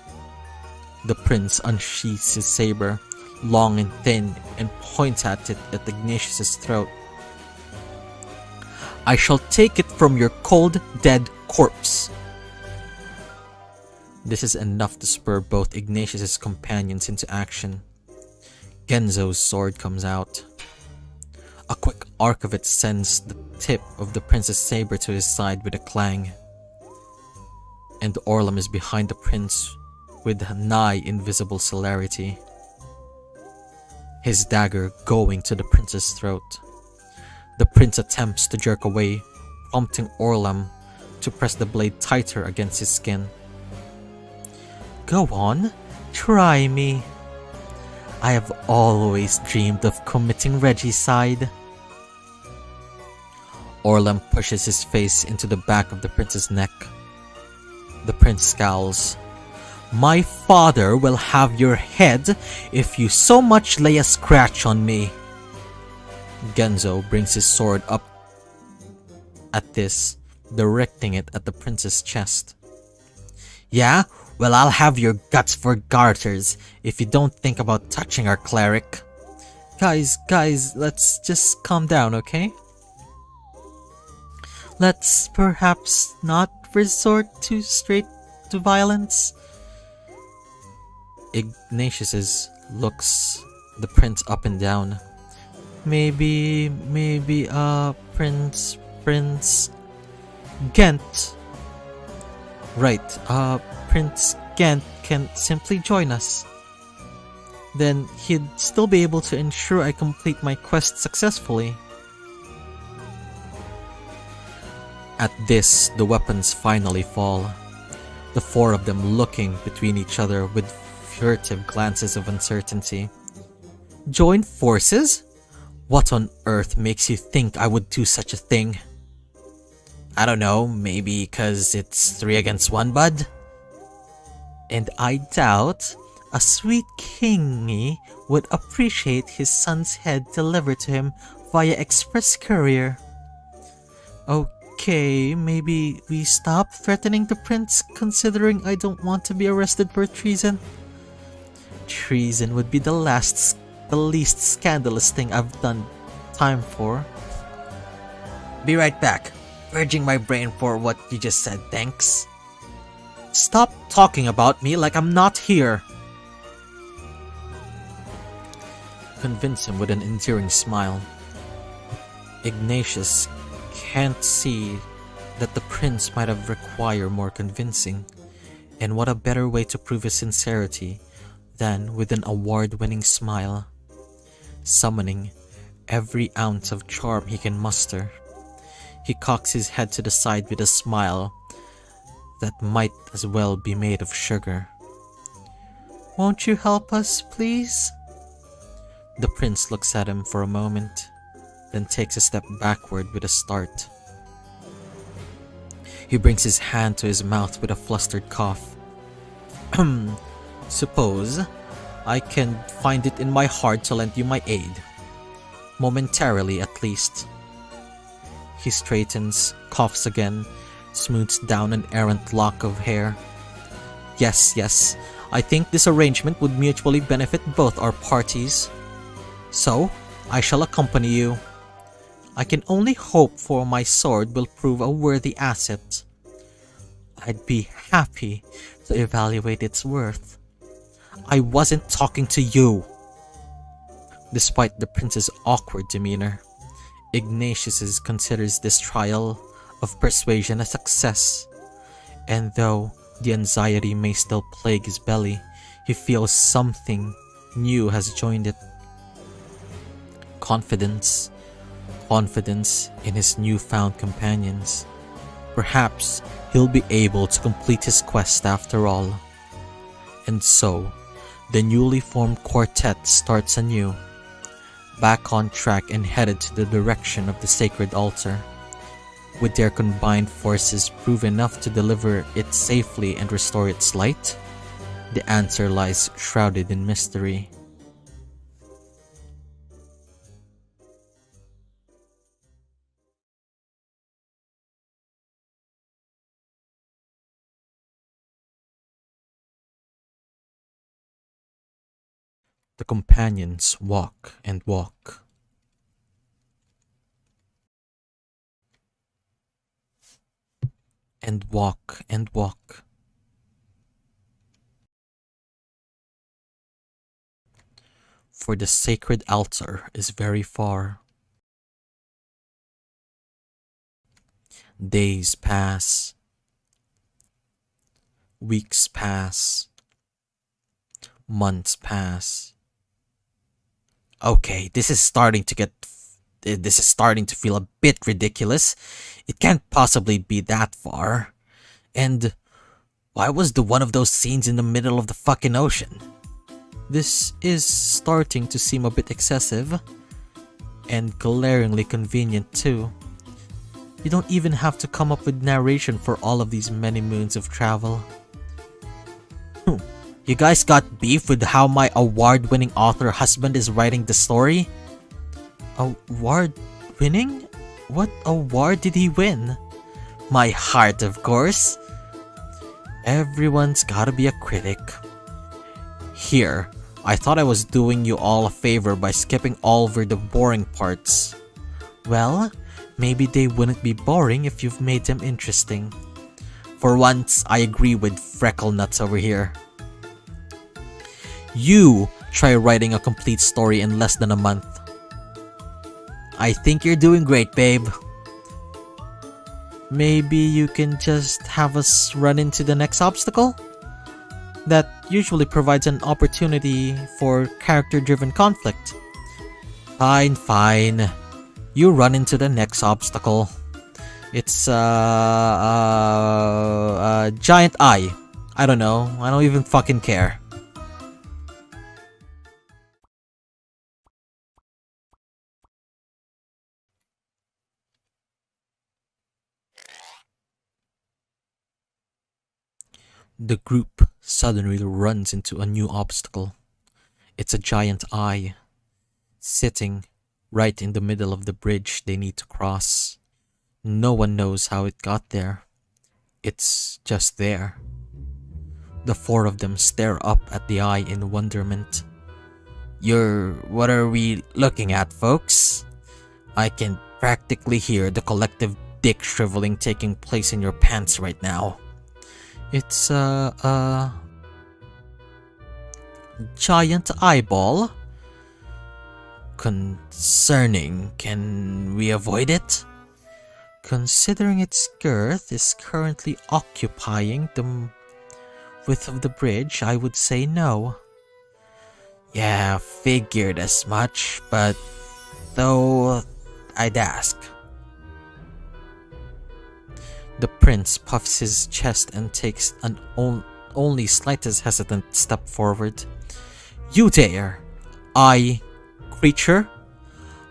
The prince unsheathes his saber, long and thin, and points at it at Ignatius's throat. I shall take it from your cold, dead corpse. This is enough to spur both Ignatius's companions into action. Genzo's sword comes out. A quick arc of it sends the tip of the prince's saber to his side with a clang. And Orlam is behind the prince with nigh invisible celerity. His dagger going to the prince's throat. The prince attempts to jerk away, prompting Orlam to press the blade tighter against his skin. Go on, try me. I have always dreamed of committing regicide. Orlam pushes his face into the back of the prince's neck. The prince scowls. My father will have your head if you so much lay a scratch on me. Genzo brings his sword up at this, directing it at the prince's chest. Yeah? Well, I'll have your guts for garters if you don't think about touching our cleric. Guys, let's just calm down, okay? Let's perhaps not resort to violence. Ignatius looks the prince up and down. Maybe, Prince Gent. Right, Prince Gent can simply join us. Then he'd still be able to ensure I complete my quest successfully. At this, the weapons finally fall. The four of them looking between each other with furtive glances of uncertainty. Join forces? What on earth makes you think I would do such a thing? I don't know, maybe 'cause it's 3 against 1, bud? And I doubt a sweet kingy would appreciate his son's head delivered to him via express courier. Okay, maybe we stop threatening the prince, considering I don't want to be arrested for treason. Treason would be the least scandalous thing I've done time for. Be right back. Purging my brain for what you just said, thanks. Stop talking about me like I'm not here. Convince him with an endearing smile. Ignatius can't see that the prince might have required more convincing, and what a better way to prove his sincerity than with an award-winning smile, summoning every ounce of charm he can muster. He cocks his head to the side with a smile that might as well be made of sugar. Won't you help us, please? The prince looks at him for a moment, then takes a step backward with a start. He brings his hand to his mouth with a flustered cough. Suppose I can find it in my heart to lend you my aid. Momentarily, at least. He straightens, coughs again, smooths down an errant lock of hair. Yes, I think this arrangement would mutually benefit both our parties. So, I shall accompany you. I can only hope for my sword will prove a worthy asset. I'd be happy to evaluate its worth. I wasn't talking to you. Despite the prince's awkward demeanor, Ignatius considers this trial of persuasion a success, and though the anxiety may still plague his belly, he feels something new has joined it. Confidence in his newfound companions. Perhaps he'll be able to complete his quest after all. And so, the newly formed quartet starts anew, back on track and headed to the direction of the sacred altar. Would their combined forces prove enough to deliver it safely and restore its light? The answer lies shrouded in mystery. The companions walk and walk. And walk and walk. For the sacred altar is very far. Days pass. Weeks pass. Months pass. Okay, this is starting to feel a bit ridiculous. It can't possibly be that far. And why was the one of those scenes in the middle of the fucking ocean? This is starting to seem a bit excessive. And glaringly convenient too. You don't even have to come up with narration for all of these many moons of travel. You guys got beef with how my award-winning author husband is writing the story? Award-winning? What award did he win? My heart, of course. Everyone's gotta be a critic. Here, I thought I was doing you all a favor by skipping over the boring parts. Well, maybe they wouldn't be boring if you've made them interesting. For once, I agree with Freckle Nuts over here. You try writing a complete story in less than a month. I think you're doing great, babe. Maybe you can just have us run into the next obstacle? That usually provides an opportunity for character-driven conflict. Fine. You run into the next obstacle. It's a giant eye. I don't know. I don't even fucking care. The group suddenly runs into a new obstacle. It's a giant eye, sitting right in the middle of the bridge they need to cross. No one knows how it got there. It's just there. The four of them stare up at the eye in wonderment. What are we looking at, folks? I can practically hear the collective dick shriveling taking place in your pants right now. It's a giant eyeball. Concerning. Can we avoid it? Considering its girth is currently occupying the width of the bridge, I would say no. Yeah, figured as much, but though I'd ask. The prince puffs his chest and takes an only slightest hesitant step forward. You dare! Creature?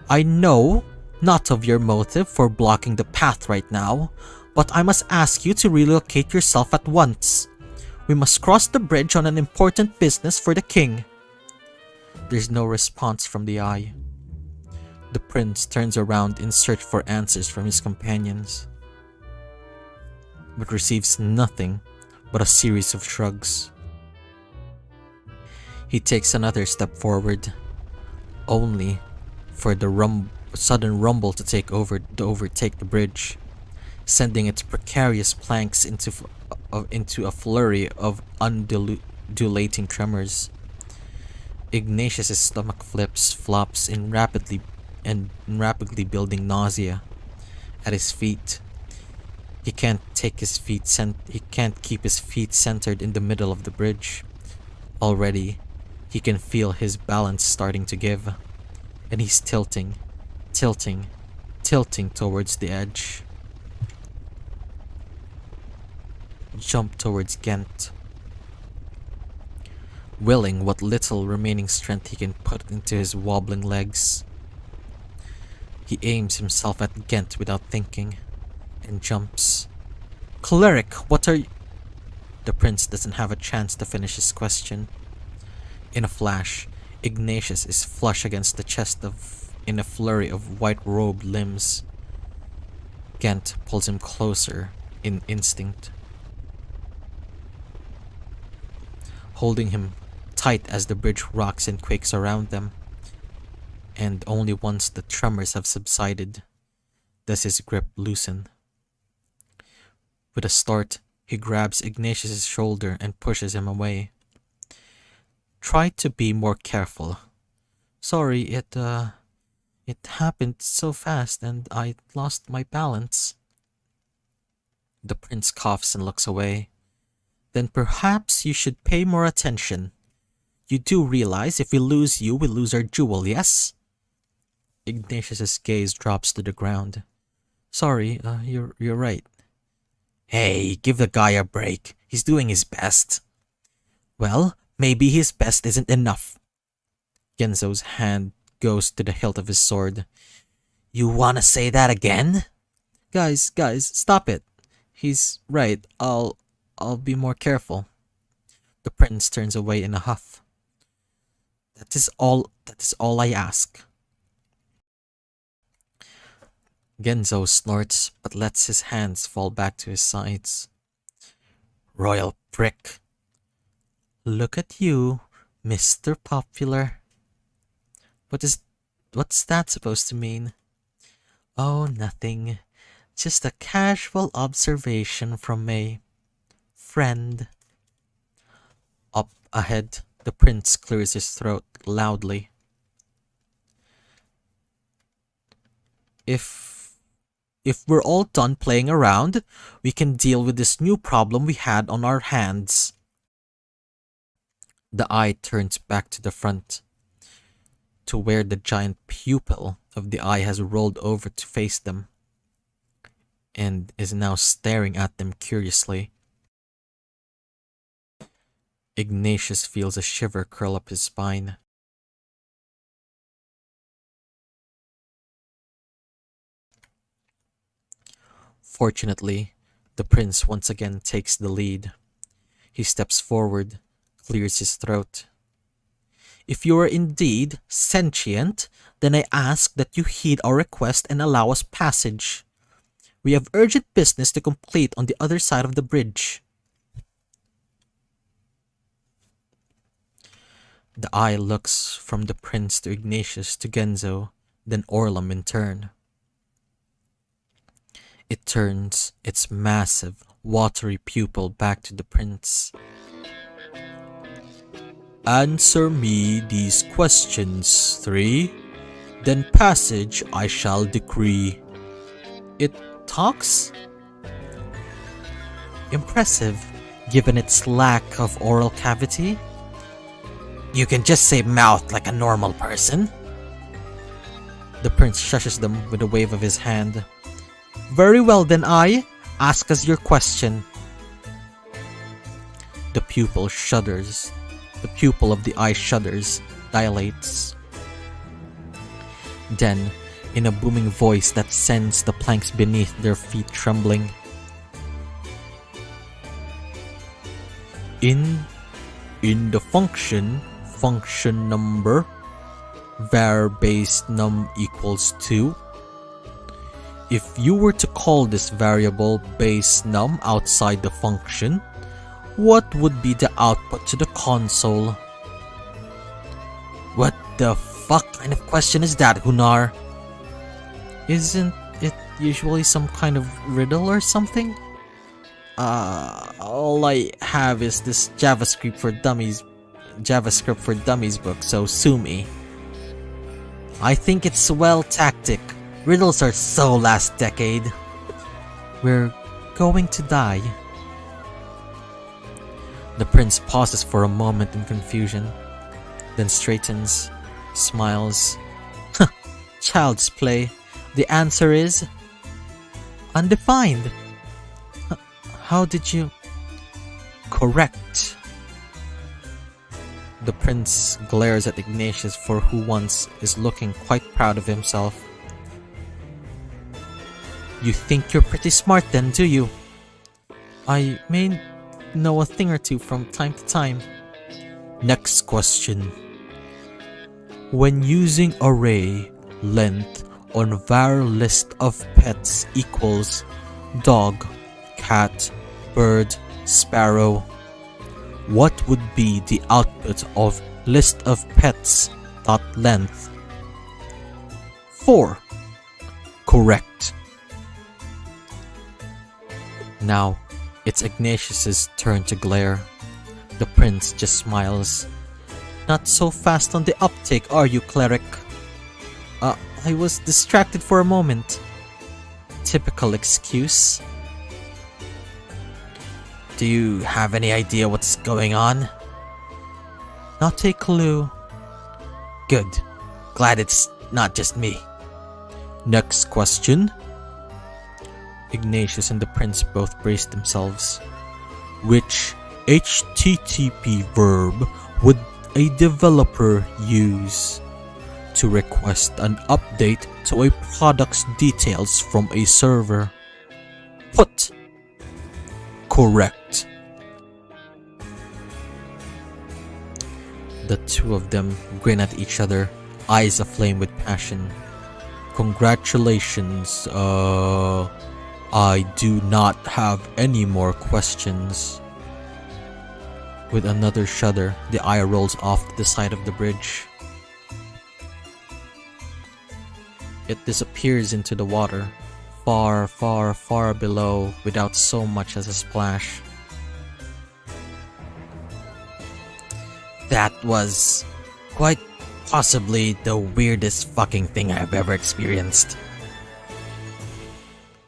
I know not of your motive for blocking the path right now, but I must ask you to relocate yourself at once. We must cross the bridge on an important business for the king. There's no response from the eye. The prince turns around in search for answers from his companions, but receives nothing but a series of shrugs. He takes another step forward, only for the sudden rumble to overtake the bridge, sending its precarious planks into a flurry of undulating tremors. Ignatius's stomach flops in rapidly building nausea at his feet. He can't keep his feet centered in the middle of the bridge. Already, he can feel his balance starting to give, and he's tilting towards the edge. jump towards Gent, willing what little remaining strength he can put into his wobbling legs. He aims himself at Gent without thinking, and jumps. Cleric, what are you? The prince doesn't have a chance to finish his question. In a flash, Ignatius is flush against the chest in a flurry of white-robed limbs. Gent pulls him closer in instinct, holding him tight as the bridge rocks and quakes around them. And only once the tremors have subsided does his grip loosen. With a start, he grabs Ignatius' shoulder and pushes him away. Try to be more careful. Sorry, it happened so fast and I lost my balance. The prince coughs and looks away. Then perhaps you should pay more attention. You do realize if we lose you, we lose our jewel, yes? Ignatius' gaze drops to the ground. Sorry, you're right. Hey, give the guy a break. He's doing his best. Well, maybe his best isn't enough. Genzo's hand goes to the hilt of his sword. You wanna say that again? Guys, stop it. He's right. I'll be more careful. The prince turns away in a huff. That is all I ask. Genzo snorts, but lets his hands fall back to his sides. Royal prick. Look at you, Mr. Popular. What's that supposed to mean? Oh, nothing. Just a casual observation from a friend. Up ahead, the prince clears his throat loudly. If we're all done playing around, we can deal with this new problem we had on our hands. The eye turns back to the front, to where the giant pupil of the eye has rolled over to face them, and is now staring at them curiously. Ignatius feels a shiver curl up his spine. Fortunately, the prince once again takes the lead. He steps forward, clears his throat. If you are indeed sentient, then I ask that you heed our request and allow us passage. We have urgent business to complete on the other side of the bridge. The eye looks from the prince to Ignatius to Genzo, then Orlam in turn. It turns its massive, watery pupil back to the prince. Answer me these questions, 3. Then passage I shall decree. It talks? Impressive, given its lack of oral cavity. You can just say mouth like a normal person. The prince shushes them with a wave of his hand. Very well then, ask us your question. The pupil shudders. The pupil of the eye shudders, dilates. Then, in a booming voice that sends the planks beneath their feet trembling. In the function number var base num equals 2. If you were to call this variable base num outside the function, what would be the output to the console? What the fuck kind of question is that, Hunar? Isn't it usually some kind of riddle or something? All I have is this JavaScript for Dummies book, so sue me. I think it's well tactic. Riddles are so last decade. We're going to die. The prince pauses for a moment in confusion, then straightens, smiles. Child's play. The answer is undefined. How did you... Correct. The prince glares at Ignatius for who once is looking quite proud of himself. You think you're pretty smart then, do you? I may know a thing or two from time to time. Next question. When using array length on var list of pets equals dog, cat, bird, sparrow, what would be the output of list of pets dot length? 4. Correct. Now, it's Ignatius's turn to glare. The prince just smiles. Not so fast on the uptake, are you, cleric? I was distracted for a moment. Typical excuse. Do you have any idea what's going on? Not a clue. Good. Glad it's not just me. Next question. Ignatius and the prince both braced themselves. Which HTTP verb would a developer use to request an update to a product's details from a server? Put. Correct. The two of them grin at each other, eyes aflame with passion. Congratulations, I do not have any more questions. With another shudder, the eye rolls off to the side of the bridge. It disappears into the water, far, far, far below, without so much as a splash. That was quite possibly the weirdest fucking thing I've ever experienced.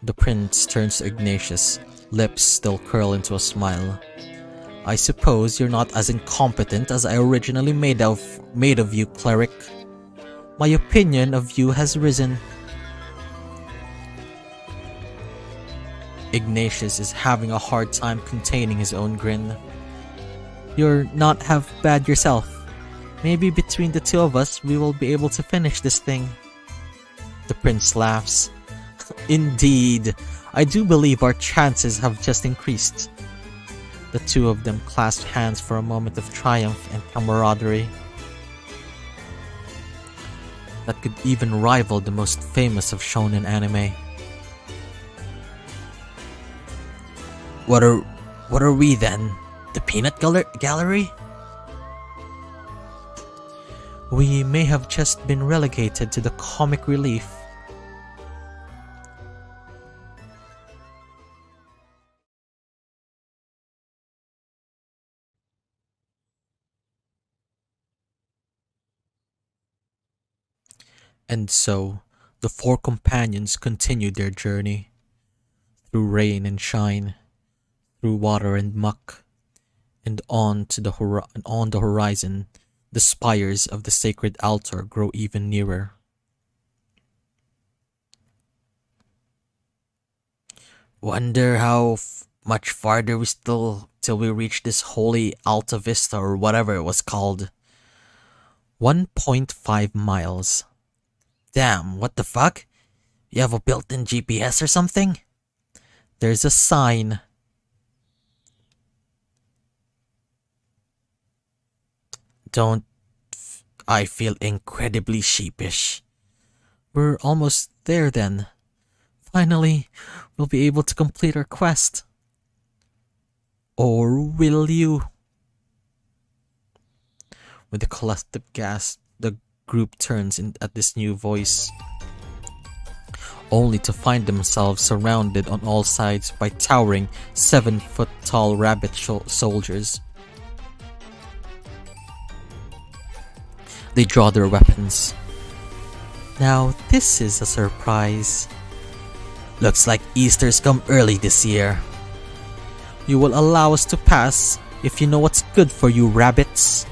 The prince turns to Ignatius, lips still curl into a smile. I suppose you're not as incompetent as I originally made of you, cleric. My opinion of you has risen. Ignatius is having a hard time containing his own grin. You're not half bad yourself. Maybe between the two of us, we will be able to finish this thing. The prince laughs. Indeed, I do believe our chances have just increased. The two of them clasped hands for a moment of triumph and camaraderie that could even rival the most famous of shonen anime. What are we then? The peanut gallery? We may have just been relegated to the comic relief. And so, the four companions continued their journey. Through rain and shine, through water and muck, and on the horizon, the spires of the sacred altar grow even nearer. Wonder how much farther we still till we reach this holy Alta Vista or whatever it was called. 1.5 miles. Damn, what the fuck? You have a built-in GPS or something? There's a sign. I feel incredibly sheepish. We're almost there then. Finally, we'll be able to complete our quest. Or will you? With a collective gasp, the group turns at this new voice, only to find themselves surrounded on all sides by towering 7-foot-tall rabbit soldiers. They draw their weapons. Now this is a surprise. Looks like Easter's come early this year. You will allow us to pass if you know what's good for you, rabbits.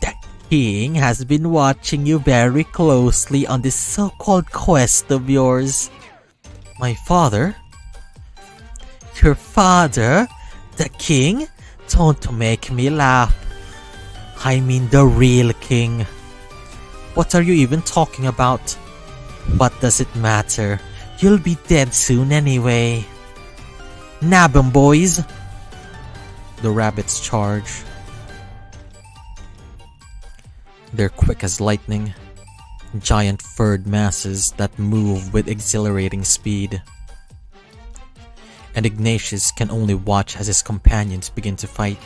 The king has been watching you very closely on this so-called quest of yours. My father? Your father? The king? Don't make me laugh. I mean the real king. What are you even talking about? What does it matter? You'll be dead soon anyway. Nab 'em, boys! The rabbits charge. They're quick as lightning, giant furred masses that move with exhilarating speed. And Ignatius can only watch as his companions begin to fight.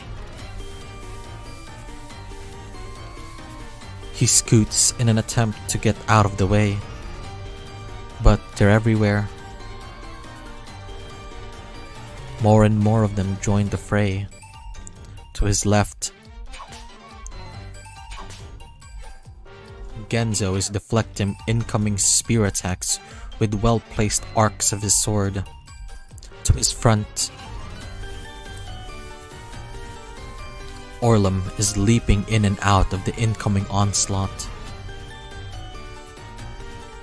He scoots in an attempt to get out of the way, but they're everywhere. More and more of them join the fray. To his left, Genzo is deflecting incoming spear attacks with well-placed arcs of his sword. To his front, Orlum is leaping in and out of the incoming onslaught,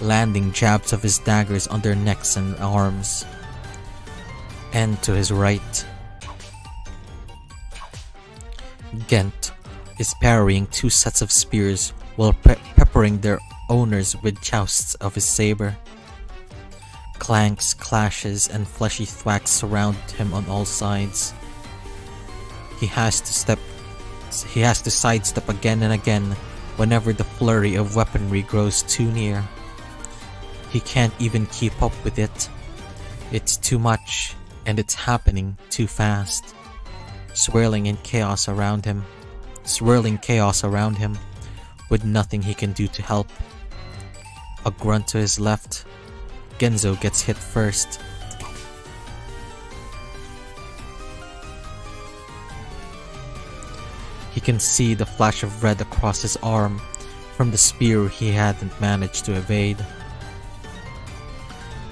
landing jabs of his daggers on their necks and arms. And to his right, Gent is parrying two sets of spears while peppering their owners with jousts of his saber. Clanks, clashes, and fleshy thwacks surround him on all sides. He has to sidestep again and again whenever the flurry of weaponry grows too near. He can't even keep up with it. It's too much, and it's happening too fast. Swirling chaos around him, with nothing he can do to help. A grunt to his left, Genzo gets hit first. He can see the flash of red across his arm from the spear he hadn't managed to evade.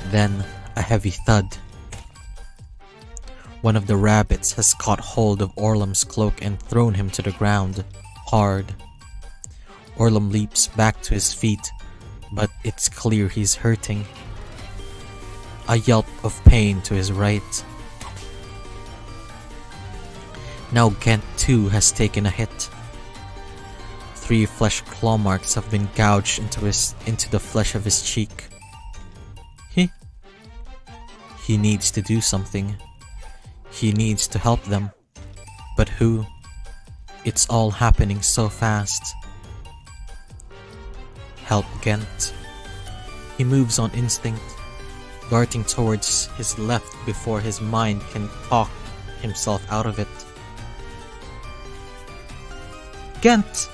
Then a heavy thud. One of the rabbits has caught hold of Orlum's cloak and thrown him to the ground, hard. Orlum leaps back to his feet, but it's clear he's hurting. A yelp of pain to his right. Now Gent too has taken a hit. 3 flesh claw marks have been gouged into the flesh of his cheek. He needs to do something. He needs to help them. But who? It's all happening so fast. Help Gent. He moves on instinct, darting towards his left before his mind can talk himself out of it. Gent!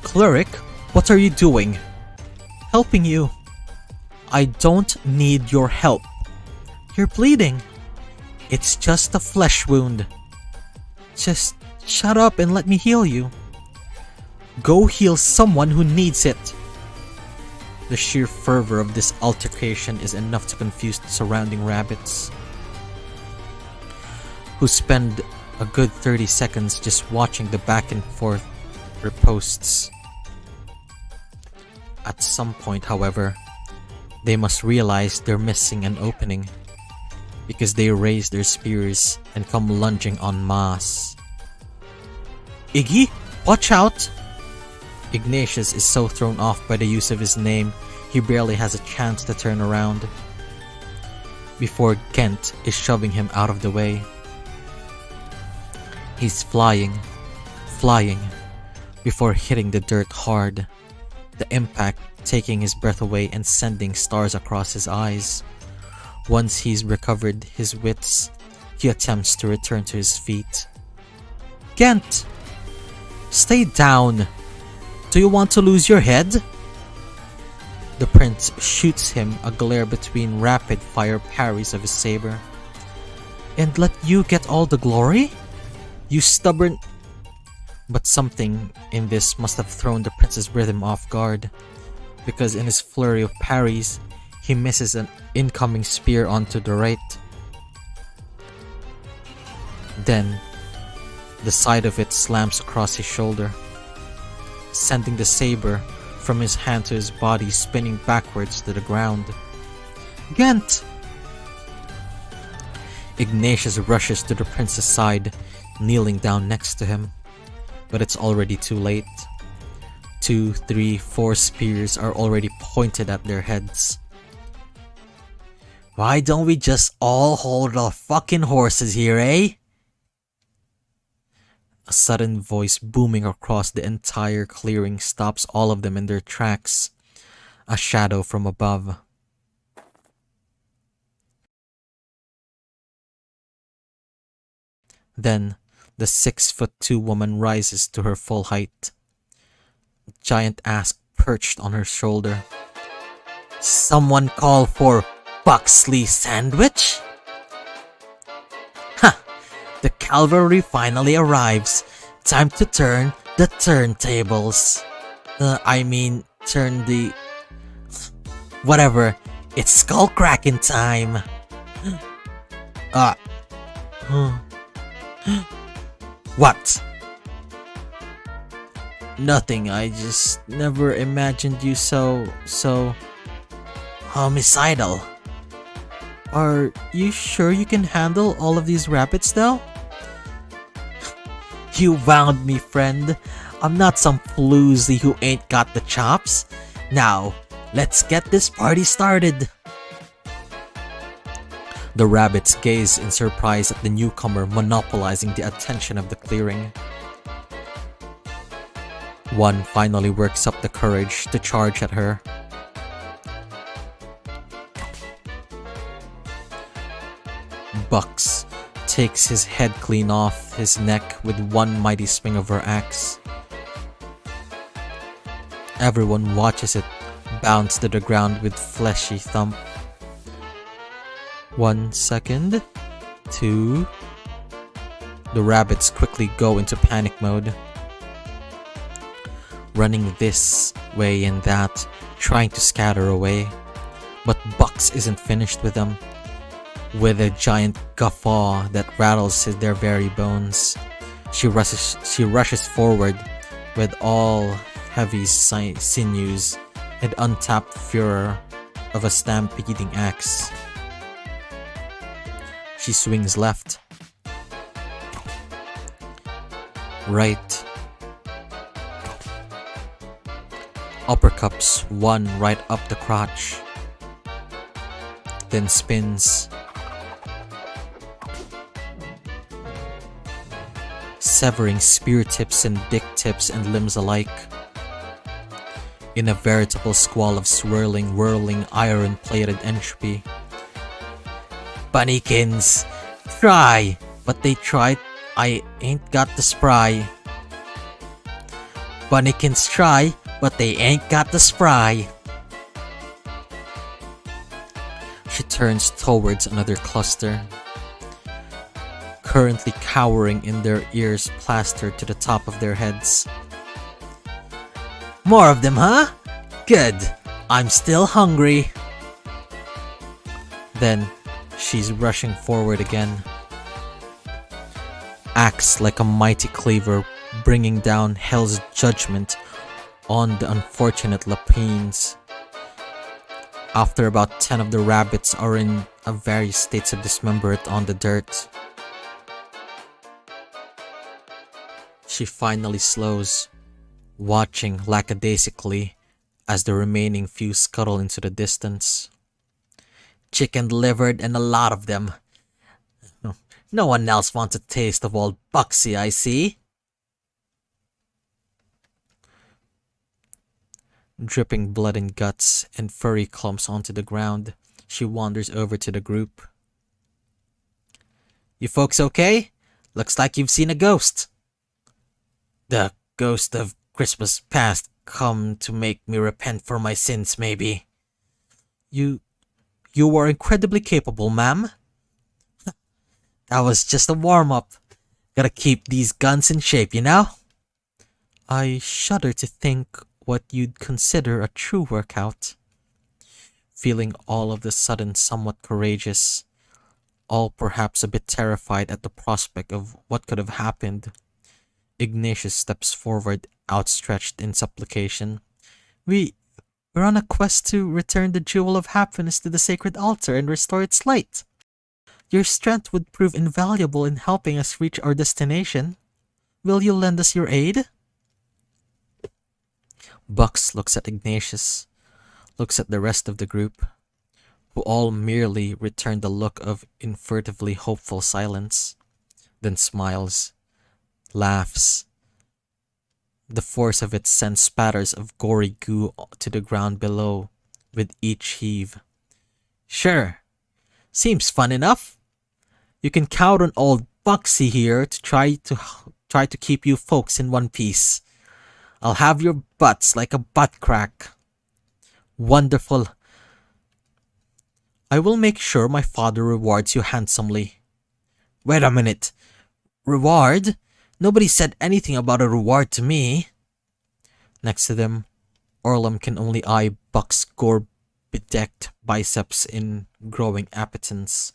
Cleric, what are you doing? Helping you. I don't need your help. You're bleeding. It's just a flesh wound. Just shut up and let me heal you. Go heal someone who needs it. The sheer fervor of this altercation is enough to confuse the surrounding rabbits, who spend a good 30 seconds just watching the back and forth riposts. At some point, however, they must realize they're missing an opening, because they raise their spears and come lunging en masse. Iggy, watch out! Ignatius is so thrown off by the use of his name, he barely has a chance to turn around before Gent is shoving him out of the way. He's flying, before hitting the dirt hard, the impact taking his breath away and sending stars across his eyes. Once he's recovered his wits, he attempts to return to his feet. Gent! Stay down! Do you want to lose your head? The prince shoots him a glare between rapid-fire parries of his saber. And let you get all the glory? You stubborn... But something in this must have thrown the prince's rhythm off guard, because in his flurry of parries, he misses an incoming spear onto the right. Then, the side of it slams across his shoulder, sending the saber from his hand to his body spinning backwards to the ground. Gent! Ignatius rushes to the prince's side, kneeling down next to him. But it's already too late. 2, 3, 4 spears are already pointed at their heads. Why don't we just all hold our fucking horses here, eh? A sudden voice booming across the entire clearing stops all of them in their tracks. A shadow from above. Then, the 6'2" woman rises to her full height. A giant axe perched on her shoulder. Someone call for Buxley sandwich? Ha! The cavalry finally arrives. Time to turn the turntables. Turn the... Whatever. It's skull cracking time. What? Nothing, I just never imagined you so homicidal. Are you sure you can handle all of these rabbits though? You wound me, friend. I'm not some floozy who ain't got the chops. Now, let's get this party started. The rabbits gaze in surprise at the newcomer monopolizing the attention of the clearing. One finally works up the courage to charge at her. Bucks takes his head clean off his neck with one mighty swing of her axe. Everyone watches it bounce to the ground with fleshy thump. 1 second. 2. The rabbits quickly go into panic mode. Running this way and that, trying to scatter away. But Bucks isn't finished with them. With a giant guffaw that rattles their very bones, she rushes forward with all heavy sinews and untapped furor of a stampeding axe. She swings left, right, uppercuts one right up the crotch, then spins, severing spear tips and dick tips and limbs alike. In a veritable squall of swirling, whirling, iron-plated entropy. Bunnykins, try! But they tried, I ain't got the spry. Bunnykins try, but they ain't got the spry. She turns towards another cluster, currently cowering in their ears plastered to the top of their heads. More of them, huh? Good. I'm still hungry. Then, she's rushing forward again. Axe like a mighty cleaver, bringing down hell's judgment on the unfortunate Lapines. After about 10 of the rabbits are in various states of dismemberment on the dirt, she finally slows, watching lackadaisically as the remaining few scuttle into the distance. Chicken delivered and a lot of them. No one else wants a taste of old Buxy, I see. Dripping blood and guts and furry clumps onto the ground, she wanders over to the group. You folks okay? Looks like you've seen a ghost. The ghost of Christmas past come to make me repent for my sins, maybe. You were incredibly capable, ma'am. That was just a warm-up. Gotta keep these guns in shape, you know? I shudder to think what you'd consider a true workout. Feeling all of the sudden somewhat courageous, all perhaps a bit terrified at the prospect of what could have happened, Ignatius steps forward, outstretched in supplication. We're on a quest to return the jewel of happiness to the sacred altar and restore its light. Your strength would prove invaluable in helping us reach our destination. Will you lend us your aid? Bucks looks at Ignatius, looks at the rest of the group, who all merely return the look of furtively hopeful silence, then smiles, laughs. The force of it sends spatters of gory goo to the ground below with each heave. Sure, seems fun enough. You can count on old Bucksy here to try to keep you folks in one piece. I'll have your butts like a butt crack. Wonderful. I will make sure my father rewards you handsomely. Wait a minute. Reward? Nobody said anything about a reward to me. Next to them, Orlum can only eye Buck's gore-bedecked biceps in growing appetence.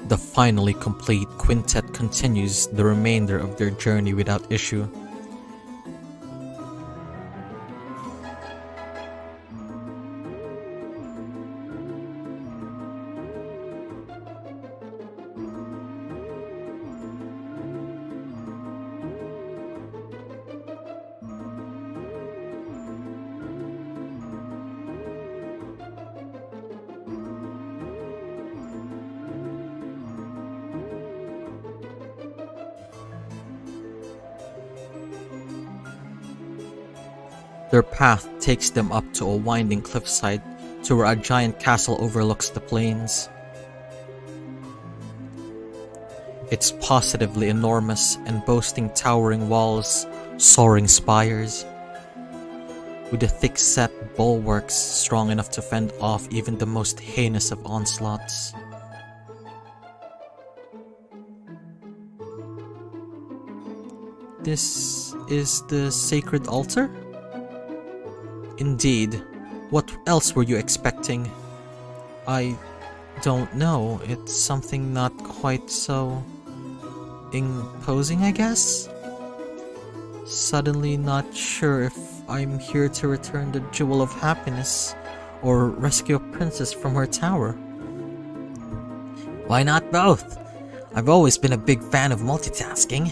The finally complete quintet continues the remainder of their journey without issue. Their path takes them up to a winding cliffside to where a giant castle overlooks the plains. It's positively enormous and boasting towering walls, soaring spires, with the thick-set bulwarks strong enough to fend off even the most heinous of onslaughts. This is the sacred altar? Indeed. What else were you expecting? I don't know. It's something not quite so imposing, I guess? Suddenly not sure if I'm here to return the Jewel of Happiness or rescue a princess from her tower. Why not both? I've always been a big fan of multitasking.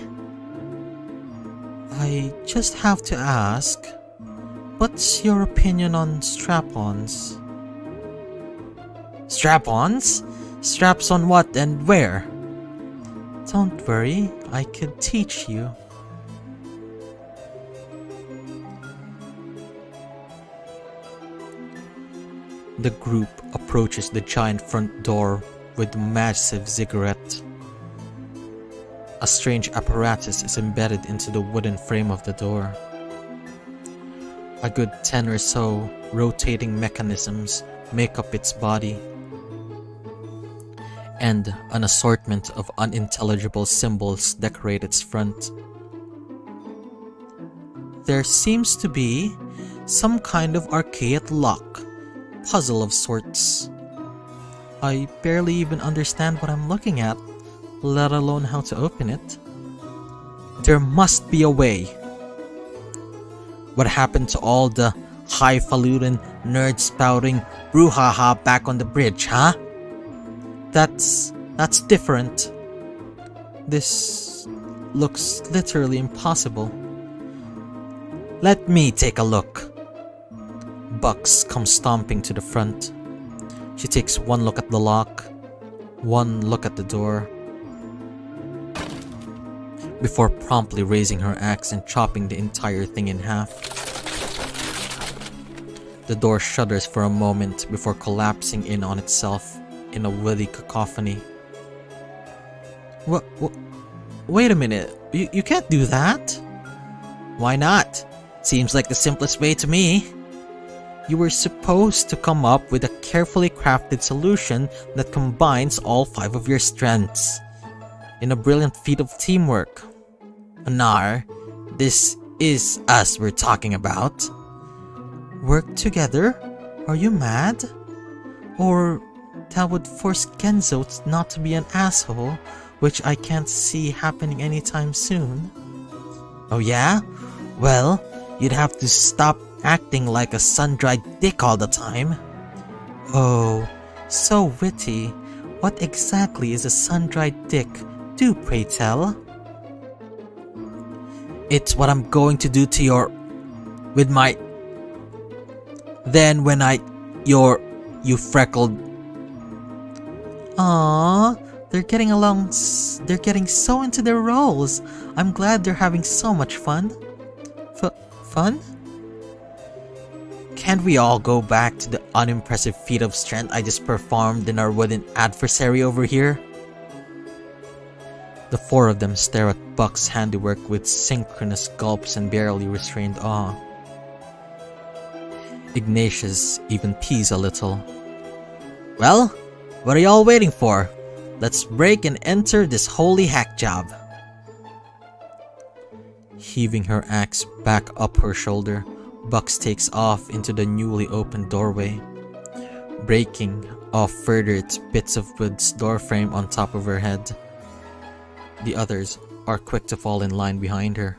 I just have to ask, what's your opinion on strap-ons? Strap-ons? Straps on what and where? Don't worry, I could teach you. The group approaches the giant front door with a massive ziggurat. A strange apparatus is embedded into the wooden frame of the door. A good 10 or so rotating mechanisms make up its body, and an assortment of unintelligible symbols decorate its front. There seems to be some kind of archaic lock, puzzle of sorts. I barely even understand what I'm looking at, let alone how to open it. There must be a way. What happened to all the highfalutin, nerd-spouting brouhaha back on the bridge, huh? That's different. This looks literally impossible. Let me take a look. Bucks comes stomping to the front. She takes one look at the lock, one look at the door, before promptly raising her axe and chopping the entire thing in half. The door shudders for a moment before collapsing in on itself in a woody cacophony. Wait a minute, you can't do that? Why not? Seems like the simplest way to me. You were supposed to come up with a carefully crafted solution that combines all 5 of your strengths in a brilliant feat of teamwork. Anar, this is us we're talking about. Work together? Are you mad? Or that would force Genzo not to be an asshole, which I can't see happening anytime soon. Oh yeah? Well, you'd have to stop acting like a sun-dried dick all the time. Oh, so witty. What exactly is a sun-dried dick? Do pray tell. It's what I'm going to do to your... with my... Then when you freckled... Aww, they're getting along... They're getting so into their roles. I'm glad they're having so much fun. Fun? Can't we all go back to the unimpressive feat of strength I just performed in our wooden adversary over here? The four of them stare at Buck's handiwork with synchronous gulps and barely restrained awe. Ignatius even pees a little. Well, what are y'all waiting for? Let's break and enter this holy hack job. Heaving her axe back up her shoulder, Bucks takes off into the newly opened doorway, breaking off further its bits of wood's doorframe on top of her head. The others are quick to fall in line behind her,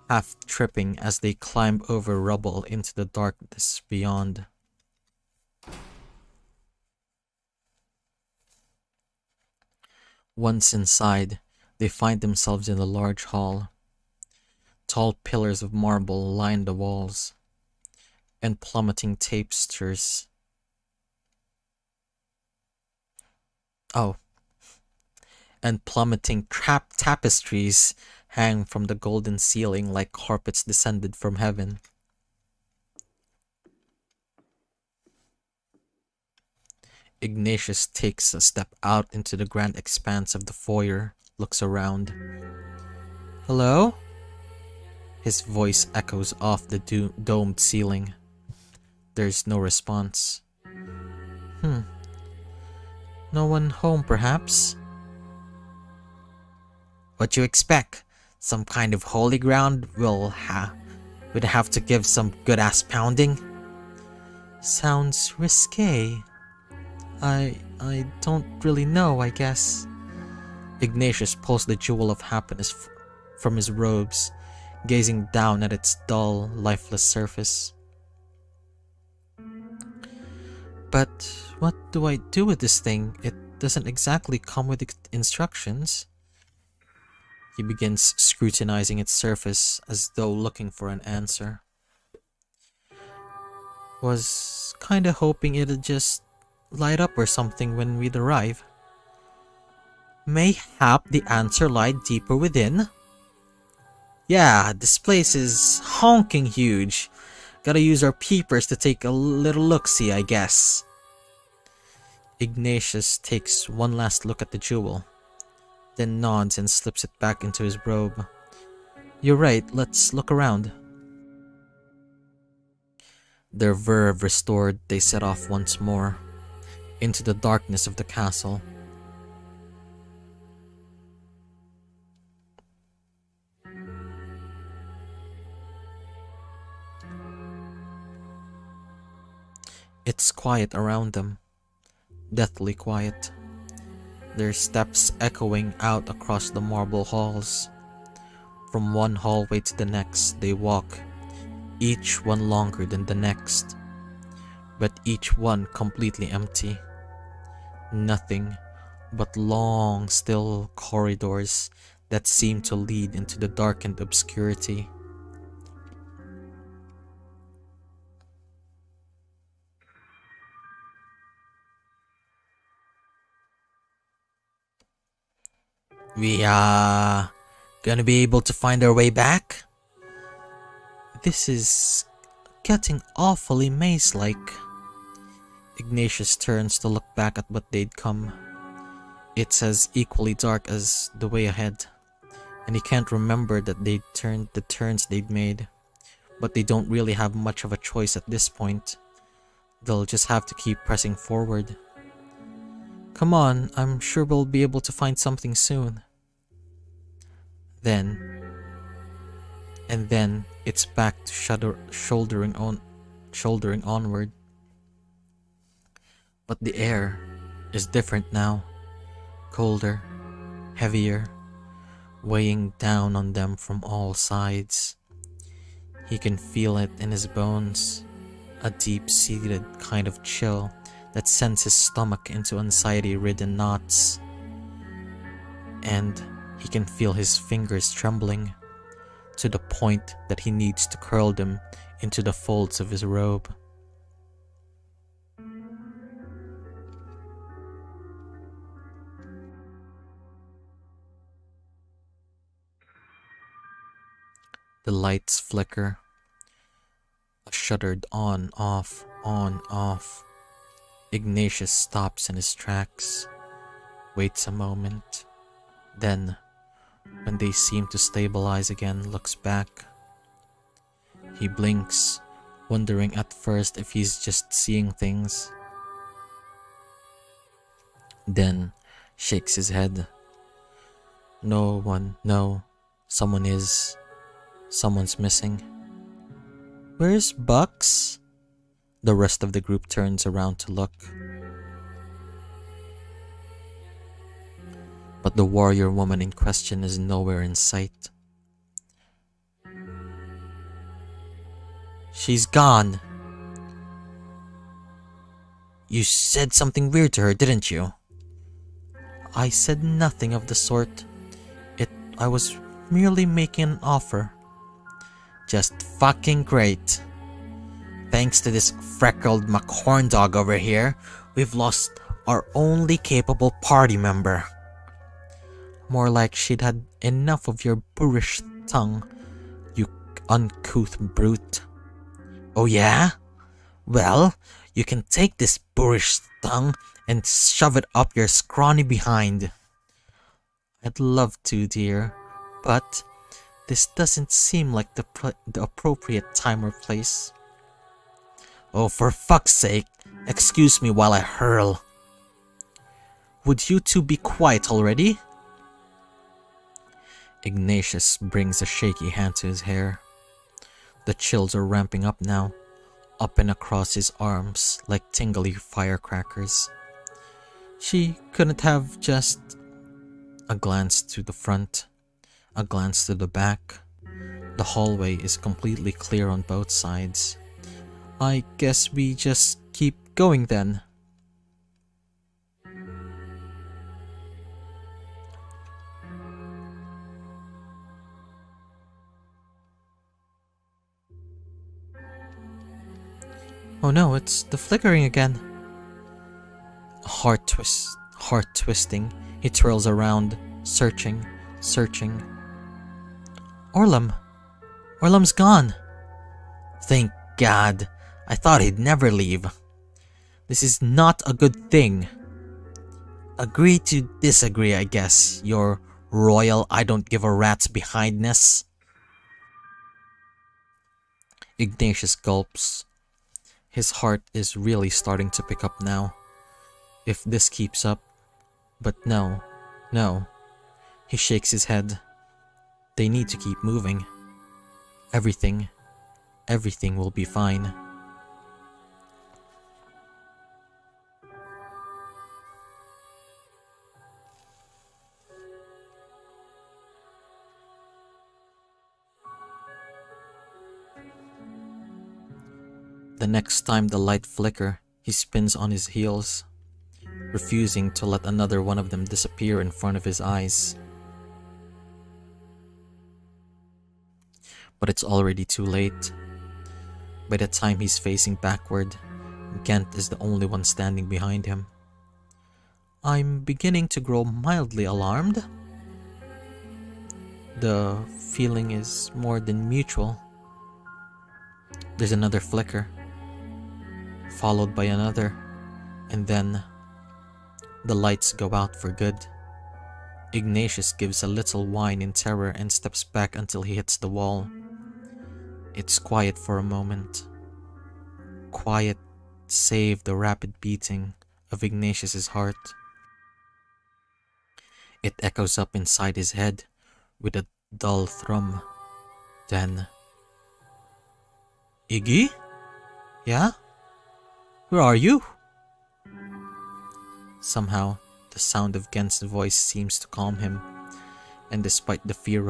half tripping as they climb over rubble into the darkness beyond. Once inside, they find themselves in a large hall. Tall pillars of marble line the walls, and plummeting tapestries. Tapestries hang from the golden ceiling like carpets descended from heaven. Ignatius takes a step out into the grand expanse of the foyer, looks around. Hello? His voice echoes off the domed ceiling. There's no response. No one home, perhaps? What you expect? Some kind of holy ground would have to give some good-ass pounding? Sounds risque. I don't really know, I guess. Ignatius pulls the jewel of happiness from his robes, gazing down at its dull, lifeless surface. But what do I do with this thing? It doesn't exactly come with instructions. He begins scrutinizing its surface as though looking for an answer. Was kinda hoping it'd just light up or something when we'd arrive. Mayhap the answer lied deeper within? Yeah, this place is honking huge. Gotta use our peepers to take a little look-see, I guess. Ignatius takes one last look at the jewel, then nods and slips it back into his robe. You're right, let's look around. Their verve restored, they set off once more, into the darkness of the castle. It's quiet around them, deathly quiet, their steps echoing out across the marble halls. From one hallway to the next they walk, each one longer than the next, but each one completely empty. Nothing but long, still corridors that seem to lead into the darkened obscurity. We gonna be able to find our way back? This is getting awfully maze-like. Ignatius turns to look back at what they'd come. It's as equally dark as the way ahead, and he can't remember that they'd turned the turns they'd made. But they don't really have much of a choice at this point. They'll just have to keep pressing forward. Come on, I'm sure we'll be able to find something soon. Then it's back to shouldering shouldering onward. But the air is different now, colder, heavier, weighing down on them from all sides. He can feel it in his bones, a deep-seated kind of chill that sends his stomach into anxiety-ridden knots. And he can feel his fingers trembling, to the point that he needs to curl them into the folds of his robe. The lights flicker. A shuttered on, off, on, off. Ignatius stops in his tracks, waits a moment, then, when they seem to stabilize again, looks back. He blinks, wondering at first if he's just seeing things. Then, shakes his head. No, someone is. Someone's missing. Where's Bucks? The rest of the group turns around to look. But the warrior woman in question is nowhere in sight. She's gone. You said something weird to her, didn't you? I said nothing of the sort. I was merely making an offer. Just fucking great. Thanks to this freckled McHorn dog over here, we've lost our only capable party member. More like she'd had enough of your boorish tongue, you uncouth brute. Oh yeah? Well, you can take this boorish tongue and shove it up your scrawny behind. I'd love to, dear, but this doesn't seem like the appropriate time or place. Oh, for fuck's sake, excuse me while I hurl. Would you two be quiet already? Ignatius brings a shaky hand to his hair. The chills are ramping up now, up and across his arms like tingly firecrackers. She couldn't have just... A glance to the front, a glance to the back. The hallway is completely clear on both sides. I guess we just keep going then. Oh no, it's the flickering again. Heart twisting, he twirls around, searching. Orlam's gone. Thank God. I thought he'd never leave. This is not a good thing. Agree to disagree, I guess, your royal I don't give a rat's behindness. Ignatius gulps. His heart is really starting to pick up now. If this keeps up. But no. He shakes his head. They need to keep moving. Everything will be fine. The next time the light flicker, he spins on his heels, refusing to let another one of them disappear in front of his eyes. But it's already too late. By the time he's facing backward, Gent is the only one standing behind him. I'm beginning to grow mildly alarmed. The feeling is more than mutual. There's another flicker, followed by another, and then the lights go out for good. Ignatius gives a little whine in terror and steps back until he hits the wall. It's quiet for a moment. Quiet save the rapid beating of Ignatius's heart. It echoes up inside his head with a dull thrum. Then... Iggy? Yeah? Where are you? Somehow, the sound of Gen's voice seems to calm him, and despite the fear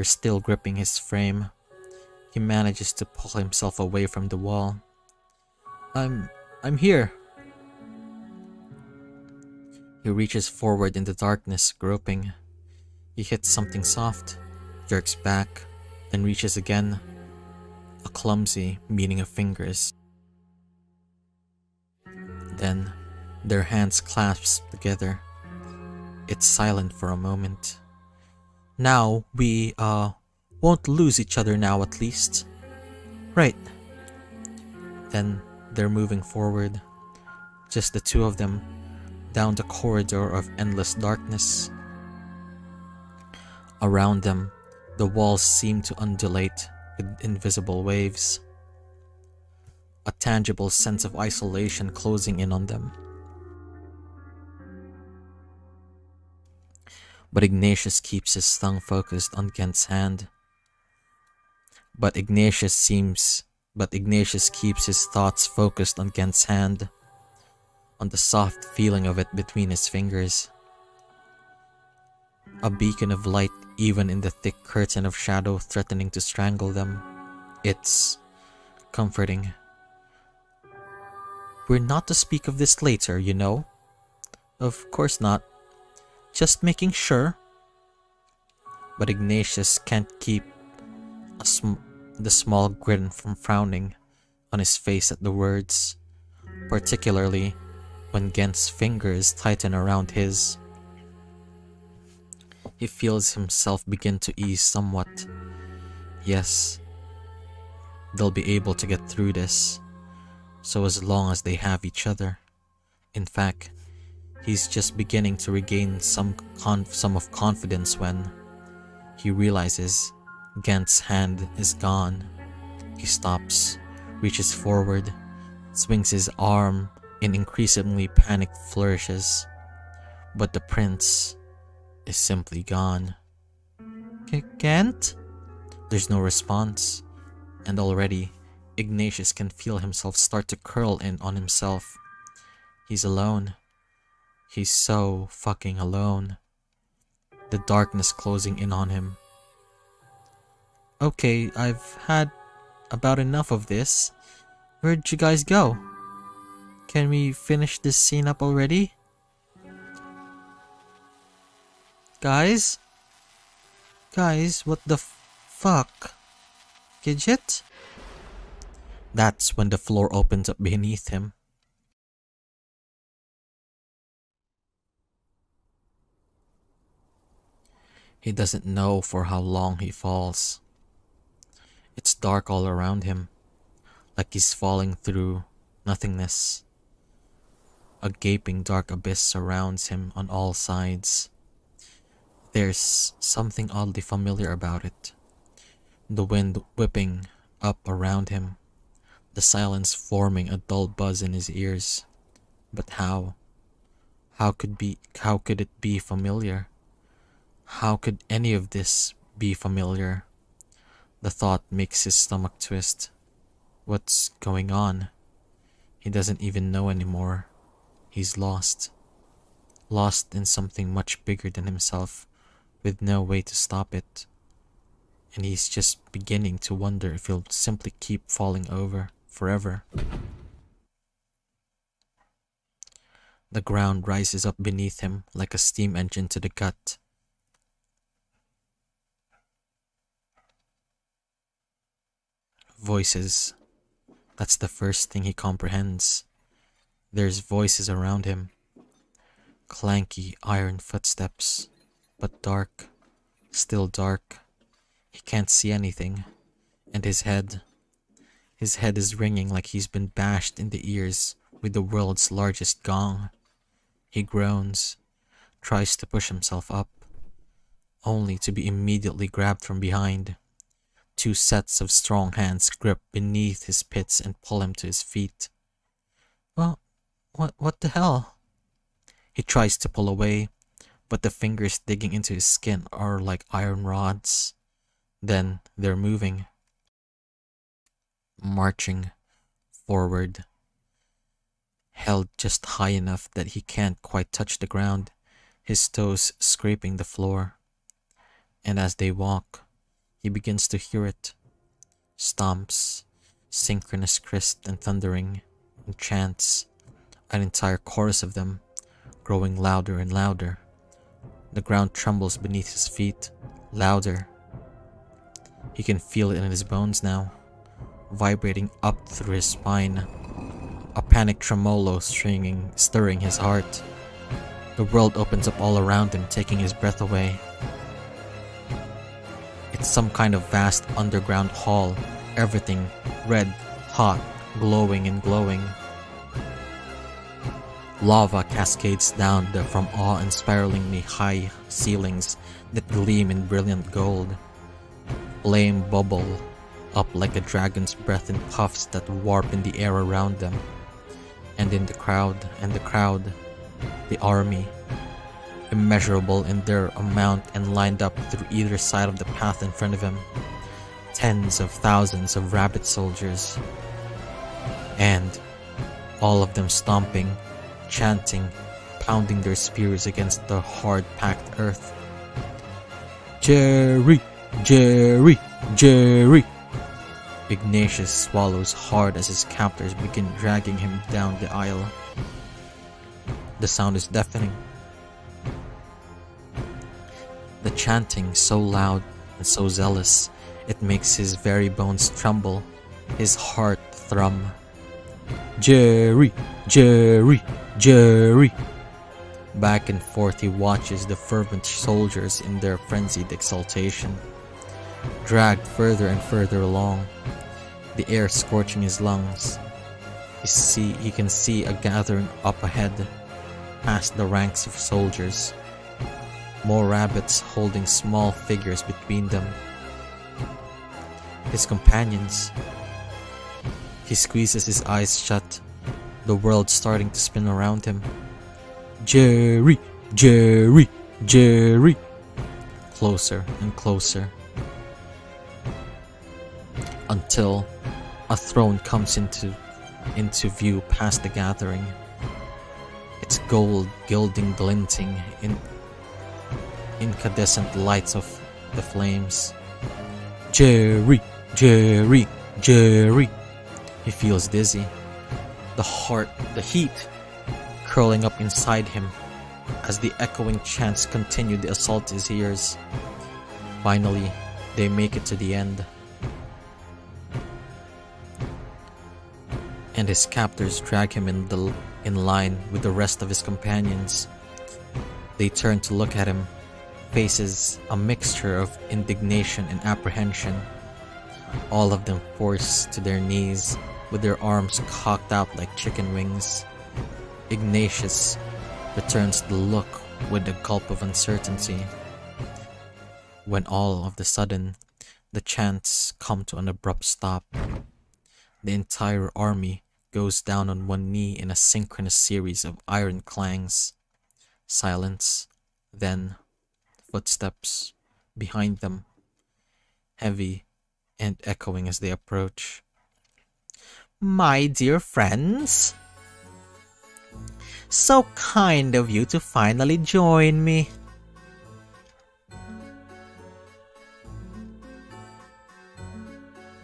still gripping his frame, he manages to pull himself away from the wall. I'm here. He reaches forward in the darkness, groping. He hits something soft, jerks back, then reaches again. A clumsy meeting of fingers. Then, their hands clasp together. It's silent for a moment. Now, we, won't lose each other now at least. Right. Then, they're moving forward. Just the two of them, down the corridor of endless darkness. Around them, the walls seem to undulate with invisible waves. A tangible sense of isolation closing in on them. But Ignatius keeps his tongue focused on Gen's hand. But Ignatius keeps his thoughts focused on Gen's hand, on the soft feeling of it between his fingers. A beacon of light even in the thick curtain of shadow threatening to strangle them. It's comforting. We're not to speak of this later, you know? Of course not. Just making sure. But Ignatius can't keep the small grin from frowning on his face at the words, particularly when Gen's fingers tighten around his. He feels himself begin to ease somewhat. Yes, they'll be able to get through this, so as long as they have each other. In fact, he's just beginning to regain some of confidence when he realizes Gen's hand is gone. He stops, reaches forward, swings his arm in increasingly panicked flourishes, but the prince is simply gone. Gent? There's no response, and already Ignatius can feel himself start to curl in on himself. He's alone. He's so fucking alone. The darkness closing in on him. Okay, I've had about enough of this. Where'd you guys go? Can we finish this scene up already? Guys? Guys, what the fuck? Gidget? That's when the floor opens up beneath him. He doesn't know for how long he falls. It's dark all around him, like he's falling through nothingness. A gaping dark abyss surrounds him on all sides. There's something oddly familiar about it. The wind whipping up around him, the silence forming a dull buzz in his ears. But how? How could it be familiar? How could any of this be familiar? The thought makes his stomach twist. What's going on? He doesn't even know anymore. He's lost. Lost in something much bigger than himself, with no way to stop it. And he's just beginning to wonder if he'll simply keep falling over forever. The ground rises up beneath him like a steam engine to the gut. Voices. That's the first thing he comprehends. There's voices around him. Clanky iron footsteps. But dark. Still dark. He can't see anything. And his head is ringing like he's been bashed in the ears with the world's largest gong. He groans, tries to push himself up, only to be immediately grabbed from behind. Two sets of strong hands grip beneath his pits and pull him to his feet. Well, what the hell? He tries to pull away, but the fingers digging into his skin are like iron rods. Then they're moving. marching forward, held just high enough that he can't quite touch the ground, his toes scraping the floor. And as they walk, he begins to hear it. Stomps, synchronous, crisp and thundering, and chants, an entire chorus of them, growing louder and louder. The ground trembles beneath his feet, louder. He can feel it in his bones now, vibrating up through his spine, a panic tremolo stirring his heart. The world opens up all around him, taking his breath away. It's some kind of vast underground hall, everything red, hot, glowing and glowing. Lava cascades down from awe-inspiringly high ceilings that gleam in brilliant gold. Flame bubble up like a dragon's breath in puffs that warp in the air around them. And in the crowd, the army, immeasurable in their amount and lined up through either side of the path in front of him. Tens of thousands of rabbit soldiers. And all of them stomping, chanting, pounding their spears against the hard-packed earth. Jerry! Jerry! Jerry! Ignatius swallows hard as his captors begin dragging him down the aisle. The sound is deafening. The chanting so loud and so zealous, it makes his very bones tremble, his heart thrum. Jerry! Jerry! Jerry! Back and forth he watches the fervent soldiers in their frenzied exultation, dragged further and further along, the air scorching his lungs. He can see a gathering up ahead, past the ranks of soldiers. More rabbits holding small figures between them. His companions. He squeezes his eyes shut, the world starting to spin around him. Jerry! Jerry! Jerry! Closer and closer. Until a throne comes into view past the gathering. Its gold gilding glinting in incandescent lights of the flames. Jerry! Jerry! Jerry! He feels dizzy. The heat curling up inside him as the echoing chants continue the assault his ears. Finally, they make it to the end. And his captors drag him in line with the rest of his companions. They turn to look at him, faces a mixture of indignation and apprehension. All of them forced to their knees, with their arms cocked out like chicken wings. Ignatius returns the look with a gulp of uncertainty. When all of a sudden, the chants come to an abrupt stop. The entire army goes down on one knee in a synchronous series of iron clangs. Silence, then footsteps behind them, heavy and echoing as they approach. My dear friends, so kind of you to finally join me.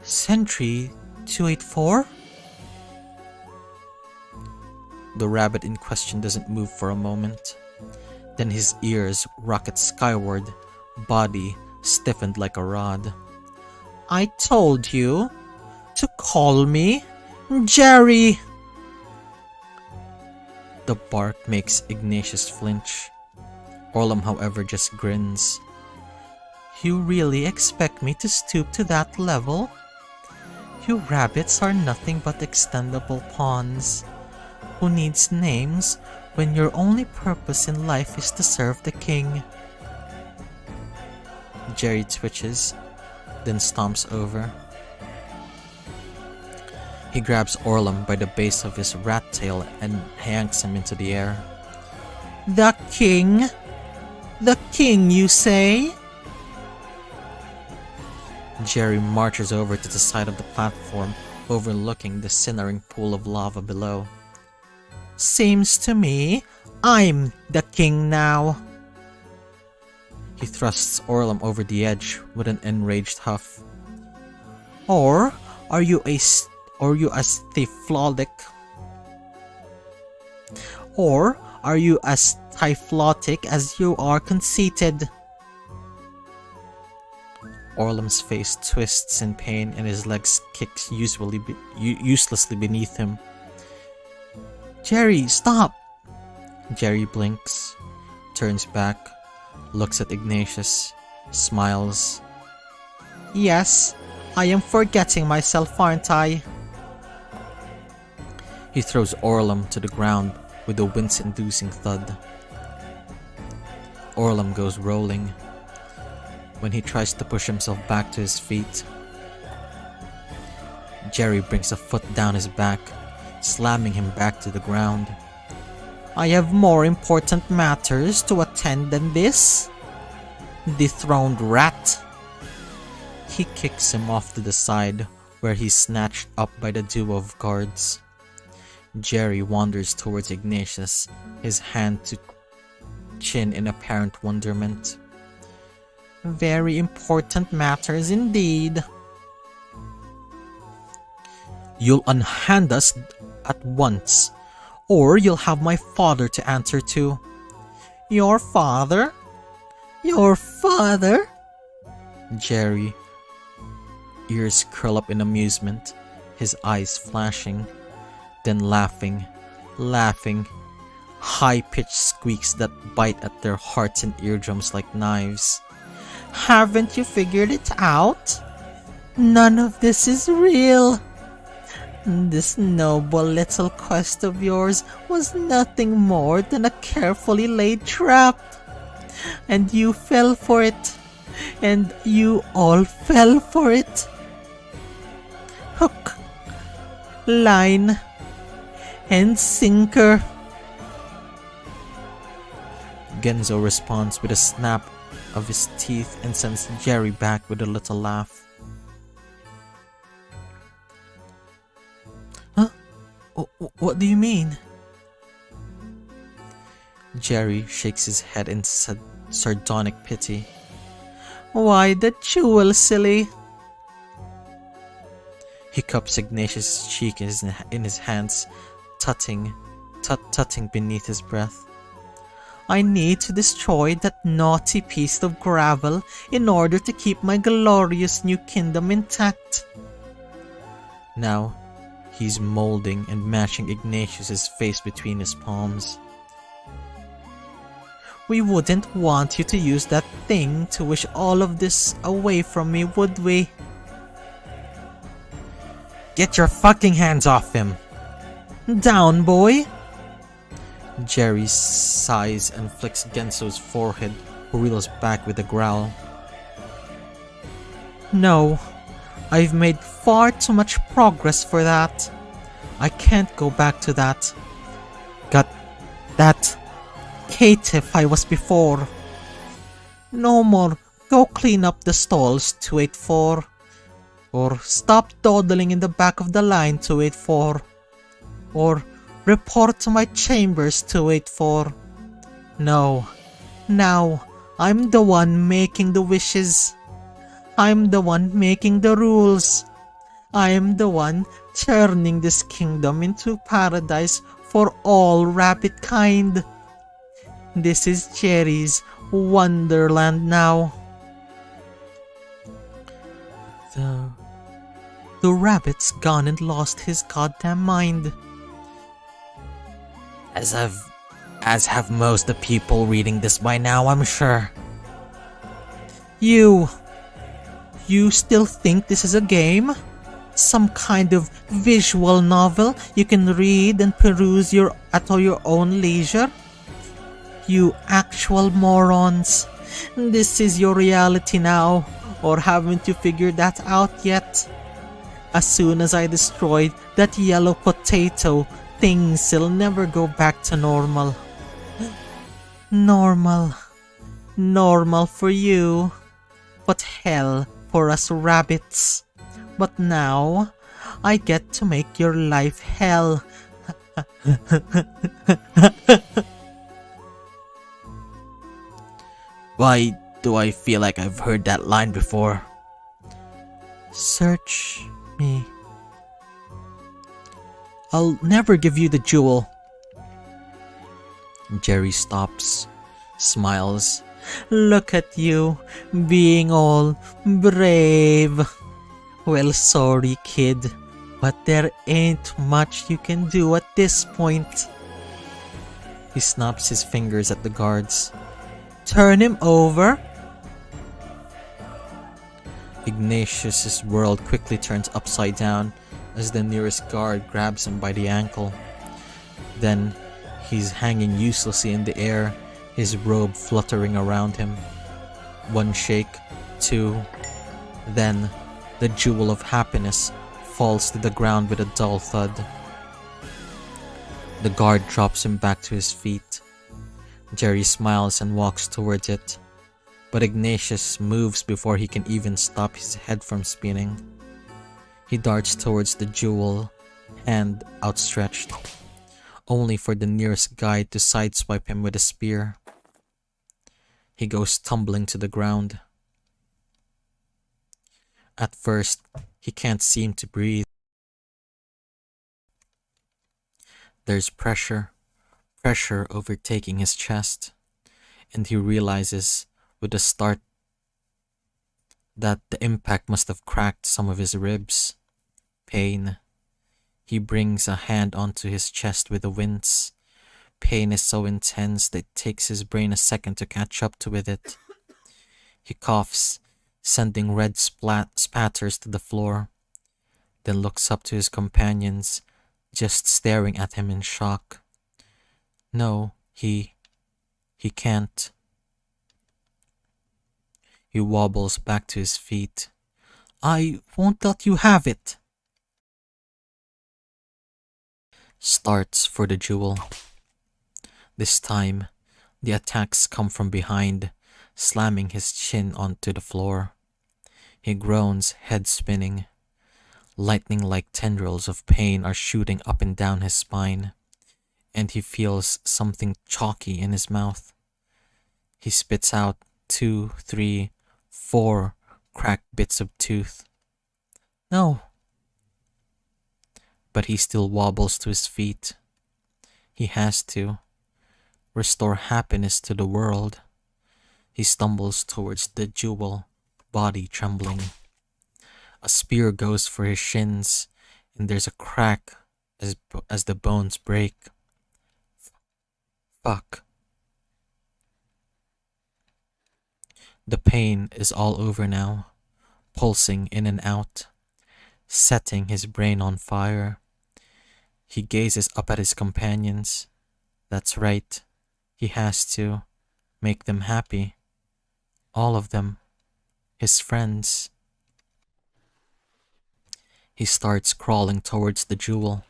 Sentry 284? The rabbit in question doesn't move for a moment. Then his ears rocket skyward, body stiffened like a rod. I told you to call me Jerry. The bark makes Ignatius flinch. Orlam, however, just grins. You really expect me to stoop to that level? You rabbits are nothing but extendable pawns. Who needs names when your only purpose in life is to serve the king? Jerry twitches, then stomps over. He grabs Orlam by the base of his rat tail and yanks him into the air. The king? The king, you say? Jerry marches over to the side of the platform, overlooking the simmering pool of lava below. Seems to me I'm the king now. He thrusts Orlum over the edge with an enraged huff. Or are you as typhlotic? Or are you as typhlotic as you are conceited? Orlum's face twists in pain and his legs kick uselessly beneath him. Jerry, stop! Jerry blinks, turns back, looks at Ignatius, smiles. Yes, I am forgetting myself, aren't I? He throws Orlum to the ground with a wince-inducing thud. Orlum goes rolling. When he tries to push himself back to his feet, Jerry brings a foot down his back, slamming him back to the ground. I have more important matters to attend than this. Dethroned rat. He kicks him off to the side, where he's snatched up by the duo of guards. Jerry wanders towards Ignatius, his hand to chin in apparent wonderment. Very important matters indeed. You'll unhand us at once, or you'll have my father to answer to. Your father? Your father? Jerry, ears curl up in amusement, his eyes flashing, then laughing, high-pitched squeaks that bite at their hearts and eardrums like knives. Haven't you figured it out? None of this is real. This noble little quest of yours was nothing more than a carefully laid trap. And you fell for it. And you all fell for it. Hook, line, and sinker. Genzo responds with a snap of his teeth and sends Jerry back with a little laugh. Huh? What do you mean? Jerry shakes his head in sardonic pity. Why the jewel, silly? He cups Ignatius' cheek in his hands, tutting beneath his breath. I need to destroy that naughty piece of gravel in order to keep my glorious new kingdom intact. Now, he's molding and mashing Ignatius' face between his palms. We wouldn't want you to use that thing to wish all of this away from me, would we? Get your fucking hands off him! Down, boy! Jerry sighs and flicks Genso's forehead, who reels back with a growl. No, I've made far too much progress for that. I can't go back to that. Got that caitiff I was before. No more go clean up the stalls, 284. Or stop dawdling in the back of the line, 284. Or report to my chambers, 284. No, now I'm the one making the wishes. I'm the one making the rules. I'm the one turning this kingdom into paradise for all rabbit kind. This is Jerry's Wonderland now. The rabbit's gone and lost his goddamn mind. As have most of the people reading this by now, I'm sure. You still think this is a game? Some kind of visual novel you can read and peruse at your own leisure? You actual morons. This is your reality now, or haven't you figured that out yet? As soon as I destroyed that yellow potato, things will never go back to normal. Normal for you, but hell for us rabbits. But now, I get to make your life hell. Why do I feel like I've heard that line before? Search me. I'll never give you the jewel. Jerry stops, smiles. Look at you, being all brave. Well, sorry, kid, but there ain't much you can do at this point. He snaps his fingers at the guards. Turn him over. Ignatius's world quickly turns upside down as the nearest guard grabs him by the ankle. Then, he's hanging uselessly in the air, his robe fluttering around him. One shake, two, then the jewel of happiness falls to the ground with a dull thud. The guard drops him back to his feet. Jerry smiles and walks towards it, but Ignatius moves before he can even stop his head from spinning. He darts towards the jewel, hand outstretched, only for the nearest guide to sideswipe him with a spear. He goes tumbling to the ground. At first, he can't seem to breathe. There's pressure overtaking his chest, and he realizes with a start that the impact must have cracked some of his ribs. Pain. He brings a hand onto his chest with a wince. Pain is so intense that it takes his brain a second to catch up to with it. He coughs, sending red spatters to the floor, then looks up to his companions, just staring at him in shock. No, he can't. He wobbles back to his feet. I won't let you have it. Starts for the jewel. This time, the attacks come from behind, slamming his chin onto the floor. He groans, head spinning. Lightning-like tendrils of pain are shooting up and down his spine, and he feels something chalky in his mouth. He spits out 2, 3, 4 cracked bits of tooth. No. But he still wobbles to his feet. He has to restore happiness to the world. He stumbles towards the jewel, body trembling. A spear goes for his shins, and there's a crack as the bones break. Fuck. The pain is all over now, pulsing in and out, setting his brain on fire. He gazes up at his companions. That's right, he has to make them happy. All of them, his friends. He starts crawling towards the jewel.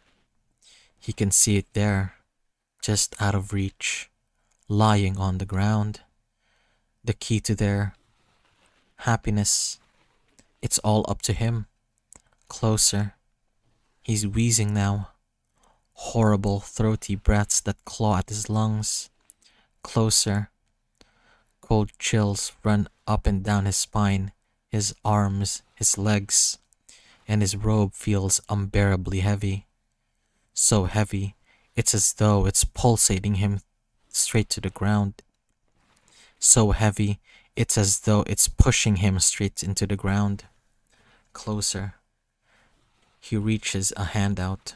He can see it there, just out of reach, lying on the ground. The key to their happiness. It's all up to him. Closer. He's wheezing now. Horrible throaty breaths that claw at his lungs. Closer. Cold chills run up and down his spine, his arms, his legs, and his robe feels unbearably heavy. So heavy, it's as though it's pulsating him straight to the ground. So heavy, it's as though it's pushing him straight into the ground. Closer. He reaches a hand out,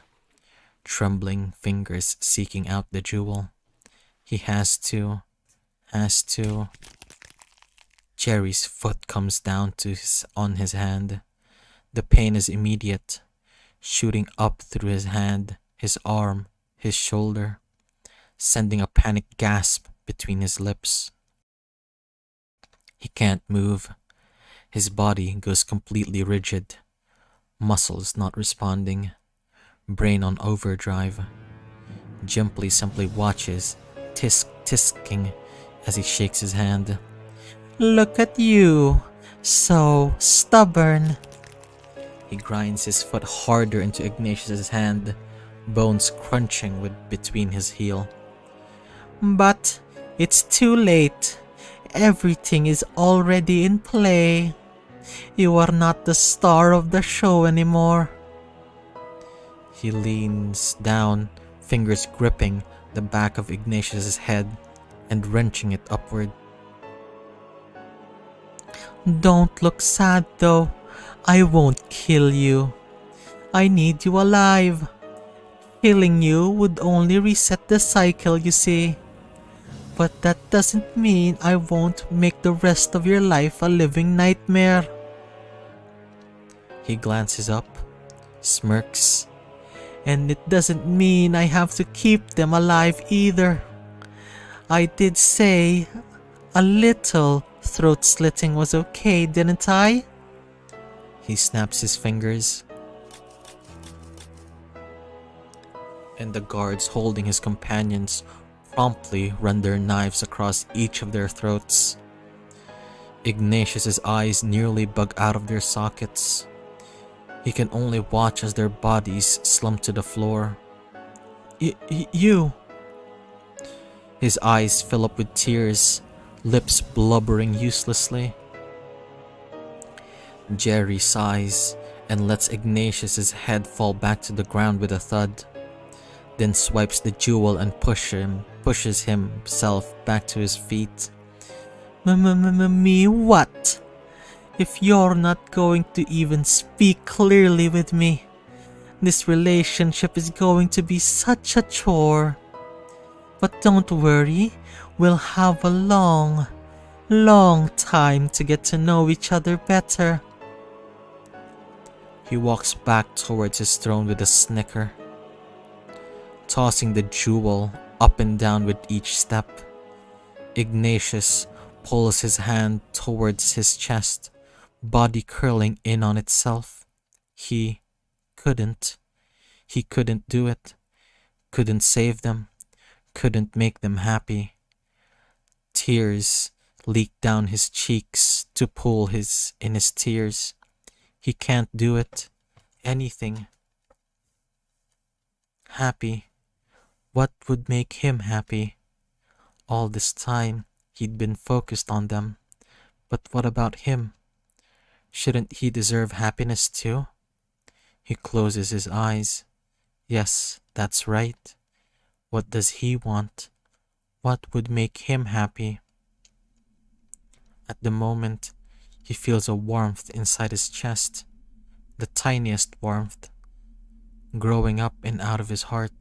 trembling fingers seeking out the jewel. He has to. Jerry's foot comes down on his hand. The pain is immediate, shooting up through his hand, his arm, his shoulder, sending a panicked gasp between his lips. He can't move. His body goes completely rigid, muscles not responding, brain on overdrive. Jimply simply watches, tisking as he shakes his hand. Look at you, so stubborn. He grinds his foot harder into Ignatius's hand, bones crunching between his heel. But it's too late. Everything is already in play. You are not the star of the show anymore. He leans down, fingers gripping the back of Ignatius's head and wrenching it upward. Don't look sad though. I won't kill you. I need you alive. Killing you would only reset the cycle, you see. But that doesn't mean I won't make the rest of your life a living nightmare. He glances up, smirks. And it doesn't mean I have to keep them alive either. I did say a little throat slitting was okay, didn't I? He snaps his fingers. And the guards holding his companions promptly run their knives across each of their throats. Ignatius's eyes nearly bug out of their sockets. He can only watch as their bodies slump to the floor. You! His eyes fill up with tears, lips blubbering uselessly. Jerry sighs and lets Ignatius's head fall back to the ground with a thud, then swipes the jewel and pushes himself back to his feet. Me what? If you're not going to even speak clearly with me, this relationship is going to be such a chore. But don't worry, we'll have a long time to get to know each other better. He walks back towards his throne with a snicker, tossing the jewel up and down with each step. Ignatius pulls his hand towards his chest, body curling in on itself. He couldn't do it. Couldn't save them. Couldn't make them happy. Tears leaked down his cheeks to pool in his tears. He can't do it. Anything. Happy. What would make him happy? All this time, he'd been focused on them. But what about him? Shouldn't he deserve happiness too? He closes his eyes. Yes, that's right. What does he want? What would make him happy? At the moment, he feels a warmth inside his chest, the tiniest warmth, growing up and out of his heart,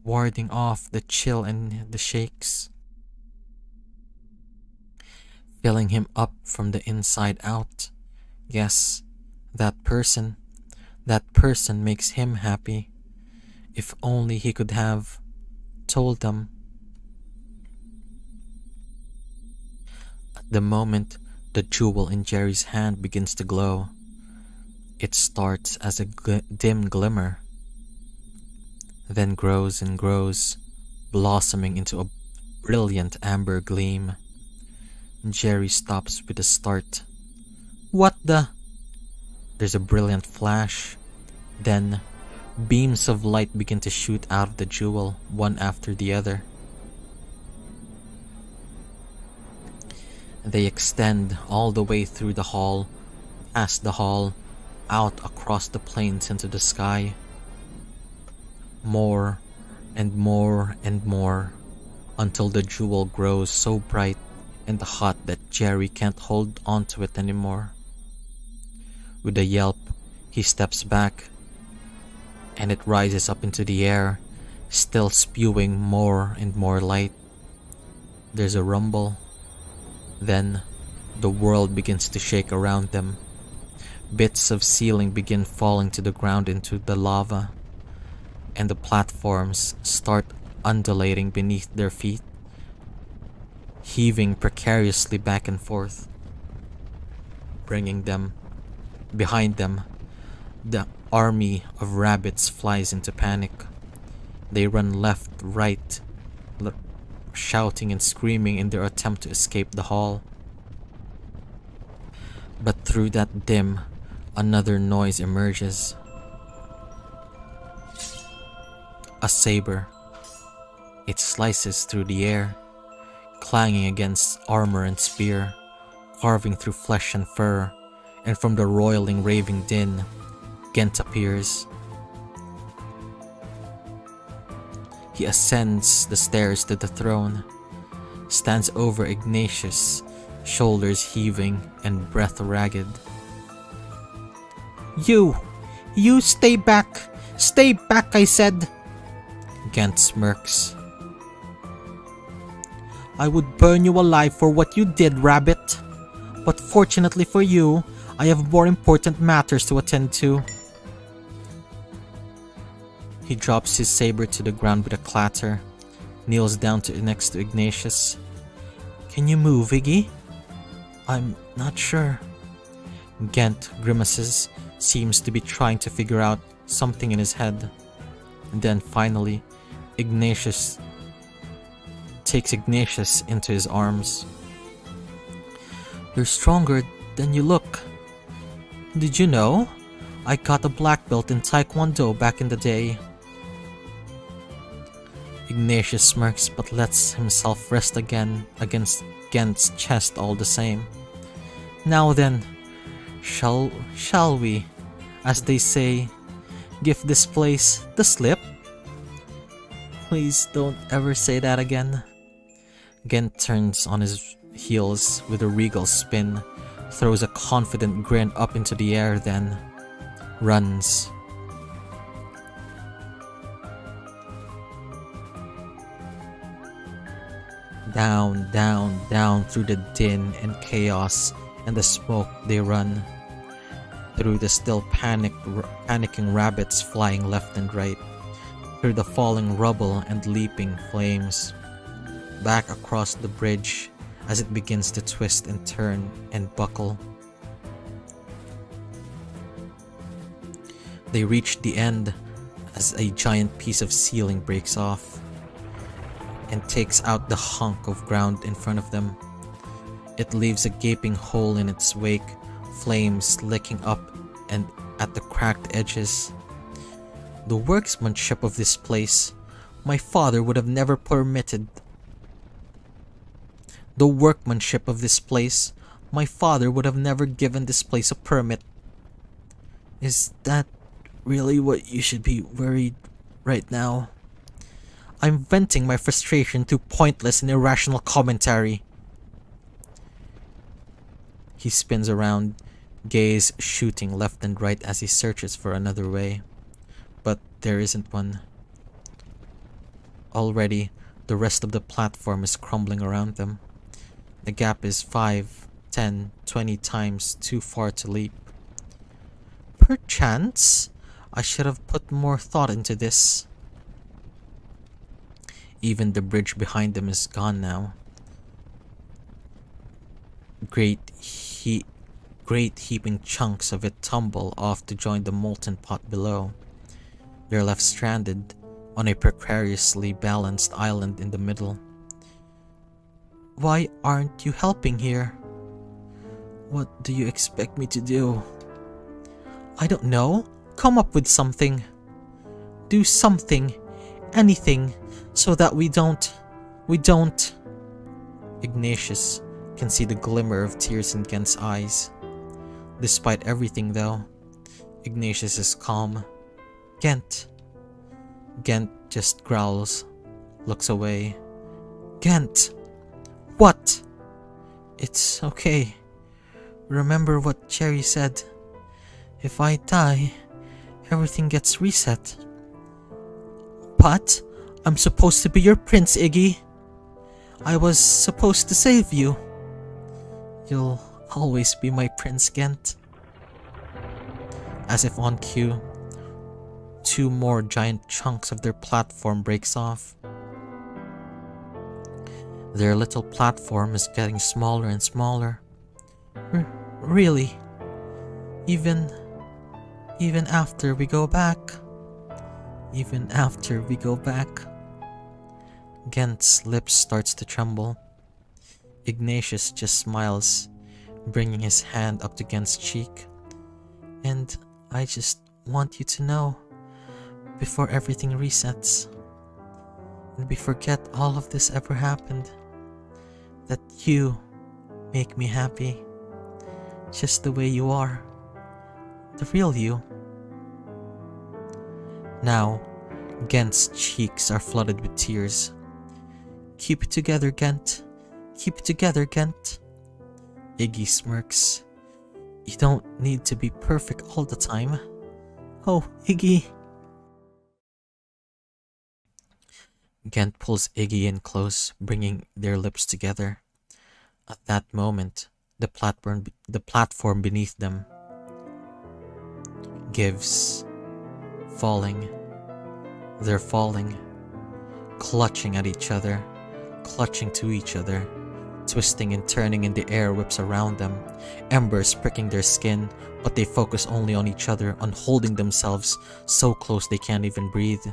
warding off the chill and the shakes, filling him up from the inside out. Yes, that person makes him happy. If only he could have told them. At the moment, the jewel in Jerry's hand begins to glow. It starts as a dim glimmer, then grows and grows, blossoming into a brilliant amber gleam. Jerry stops with a start. What the? There's a brilliant flash. Then, beams of light begin to shoot out of the jewel, one after the other. They extend all the way through the hall, past the hall, out across the plains into the sky. More and more and more, until the jewel grows so bright and hot that Jerry can't hold on to it anymore. With a yelp, he steps back, and it rises up into the air, still spewing more and more light. There's a rumble. Then, the world begins to shake around them. Bits of ceiling begin falling to the ground into the lava, and the platforms start undulating beneath their feet, heaving precariously back and forth. Behind them, the army of rabbits flies into panic. They run left, right, shouting and screaming in their attempt to escape the hall. But through that dim, Another noise emerges. A saber. It slices through the air, clanging against armor and spear, carving through flesh and fur, and from the roiling, raving din, Gent appears. He ascends the stairs to the throne, stands over Ignatius, shoulders heaving and breath ragged. You stay back! Stay back, I said! Gent smirks. I would burn you alive for what you did, Rabbit. But fortunately for you, I have more important matters to attend to. He drops his saber to the ground with a clatter, kneels down next to Ignatius. Can you move, Iggy? I'm not sure. Gent grimaces, seems to be trying to figure out something in his head. And then finally, Ignatius takes Ignatius into his arms. You're stronger than you look. Did you know? I got a black belt in Taekwondo back in the day. Ignatius smirks but lets himself rest again against Gent's chest all the same. Now then, shall we, as they say, give this place the slip? Please don't ever say that again. Gent turns on his heels with a regal spin, throws a confident grin up into the air, then runs. Down, down, down through the din and chaos and the smoke they run. Through the still panicking rabbits flying left and right. Through the falling rubble and leaping flames. Back across the bridge as it begins to twist and turn and buckle. They reach the end as a giant piece of ceiling breaks off and takes out the hunk of ground in front of them. It leaves a gaping hole in its wake, flames licking up and at the cracked edges. The workmanship of this place, my father would have never permitted. The workmanship of this place, my father would have never given this place a permit. Is that really what you should be worried right now? I'm venting my frustration through pointless and irrational commentary. He spins around, gaze shooting left and right as he searches for another way. But there isn't one. Already, the rest of the platform is crumbling around them. The gap is 5, 10, 20 times too far to leap. Perchance, I should have put more thought into this. Even the bridge behind them is gone now. Great heaping chunks of it tumble off to join the molten pot below. They're left stranded on a precariously balanced island in the middle. Why aren't you helping here? What do you expect me to do? I don't know. Come up with something. Do something. Anything. So that we don't... Ignatius can see the glimmer of tears in Gent's eyes. Despite everything though, Ignatius is calm. Gent just growls, looks away. Gent! What? It's okay. Remember what Cherry said. If I die, everything gets reset. But I'm supposed to be your prince, Iggy. I was supposed to save you. You'll always be my prince, Gent. As if on cue, 2 more giant chunks of their platform breaks off. Their little platform is getting smaller and smaller. Really? Even after we go back? Even after we go back? Gent's lips starts to tremble. Ignatius just smiles, bringing his hand up to Gent's cheek. And I just want you to know, before everything resets, and we forget all of this ever happened, that you make me happy, just the way you are, the real you. Now, Gent's cheeks are flooded with tears. Keep it together, Gent. Keep it together, Gent. Iggy smirks. You don't need to be perfect all the time. Oh, Iggy. Gent pulls Iggy in close, bringing their lips together. At that moment, the platform beneath them gives, falling. They're falling, clutching at each other, clutching to each other, twisting and turning in the air whips around them, embers pricking their skin, but they focus only on each other, on holding themselves so close they can't even breathe.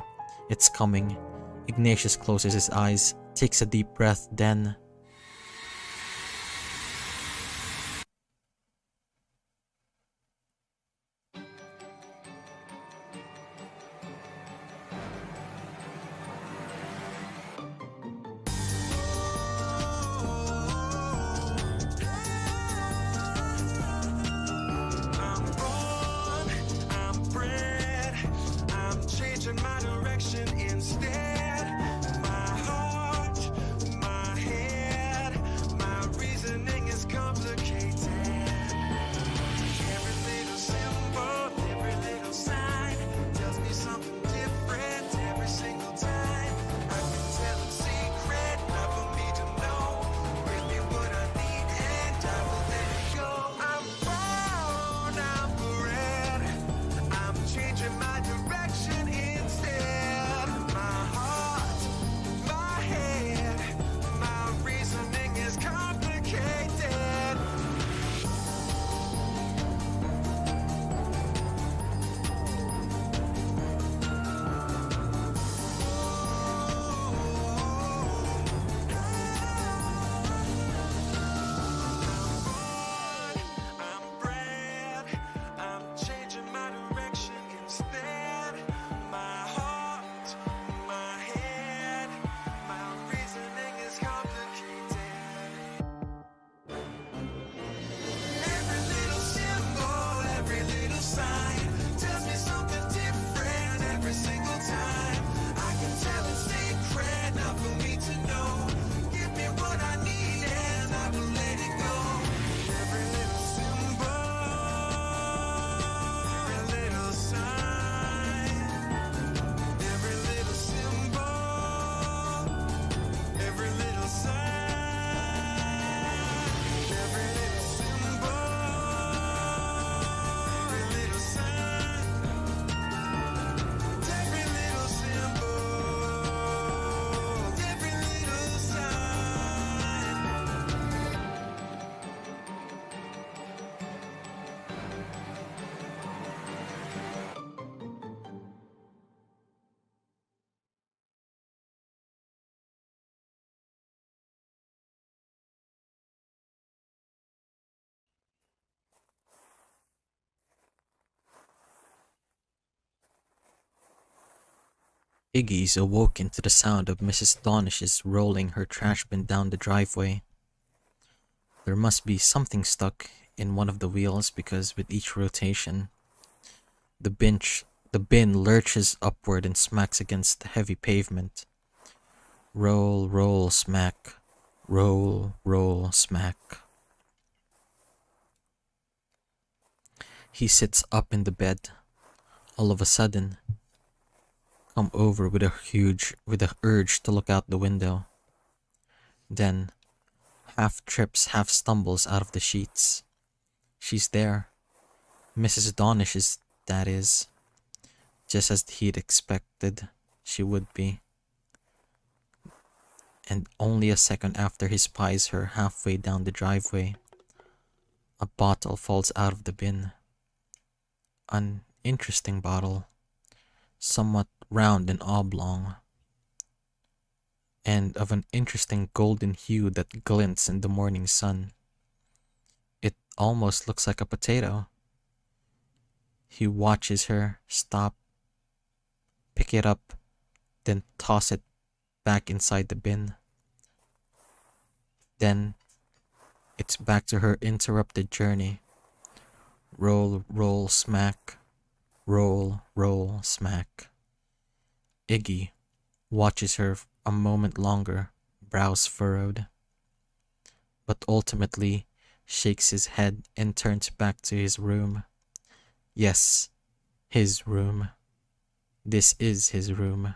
It's coming. Ignatius closes his eyes, takes a deep breath, then... Iggy's awoken to the sound of Mrs. Donish's rolling her trash bin down the driveway. There must be something stuck in one of the wheels because with each rotation, the bin lurches upward and smacks against the heavy pavement. Roll, roll, smack. Roll, roll, smack. He sits up in the bed. All of a sudden, come over with a urge to look out the window. Then, half trips, half stumbles out of the sheets. She's there. Mrs. Donish's, that is. Just as he'd expected she would be. And only a second after he spies her halfway down the driveway, a bottle falls out of the bin. An interesting bottle, somewhat round and oblong, and of an interesting golden hue that glints in the morning sun. It almost looks like a potato. He watches her stop, pick it up, then toss it back inside the bin. Then it's back to her interrupted journey. Roll, roll, smack. Roll, roll, smack. Iggy watches her a moment longer, brows furrowed, but ultimately shakes his head and turns back to his room. Yes, his room. This is his room.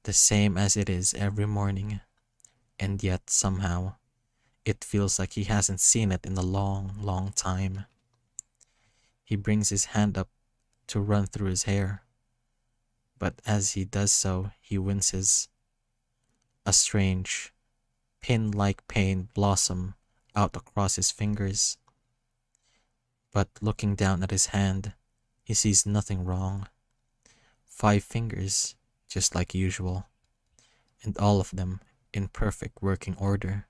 The same as it is every morning. And yet, somehow, it feels like he hasn't seen it in a long, long time. He brings his hand up to run through his hair, but as he does so, he winces. A strange, pin-like pain blossom out across his fingers. But looking down at his hand, he sees nothing wrong. 5 fingers, just like usual, and all of them in perfect working order.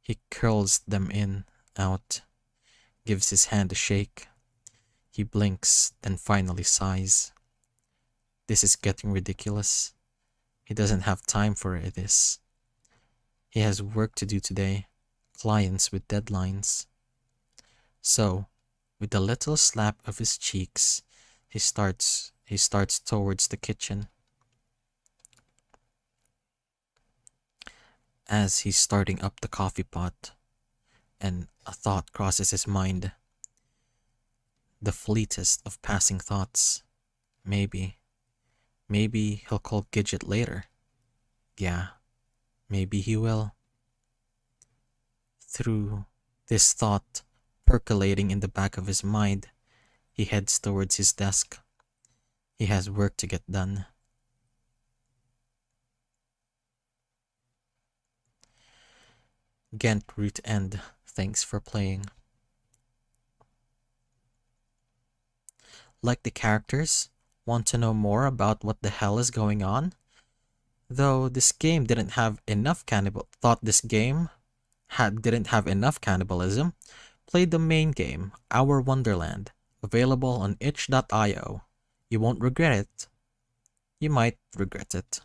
He curls them in, out, gives his hand a shake. He blinks, then finally sighs. This is getting ridiculous. He doesn't have time for this. He has work to do today, clients with deadlines. So, with a little slap of his cheeks, he starts towards the kitchen. As he's starting up the coffee pot, and a thought crosses his mind. The fleetest of passing thoughts. Maybe he'll call Gidget later. Yeah, maybe he will. Through this thought percolating in the back of his mind, he heads towards his desk. He has work to get done. Ghent root end. Thanks for playing. Like the characters? Want to know more about what the hell is going on? Though this game didn't have enough didn't have enough cannibalism, play the main game, Our Wonderland, available on itch.io. You won't regret it. You might regret it.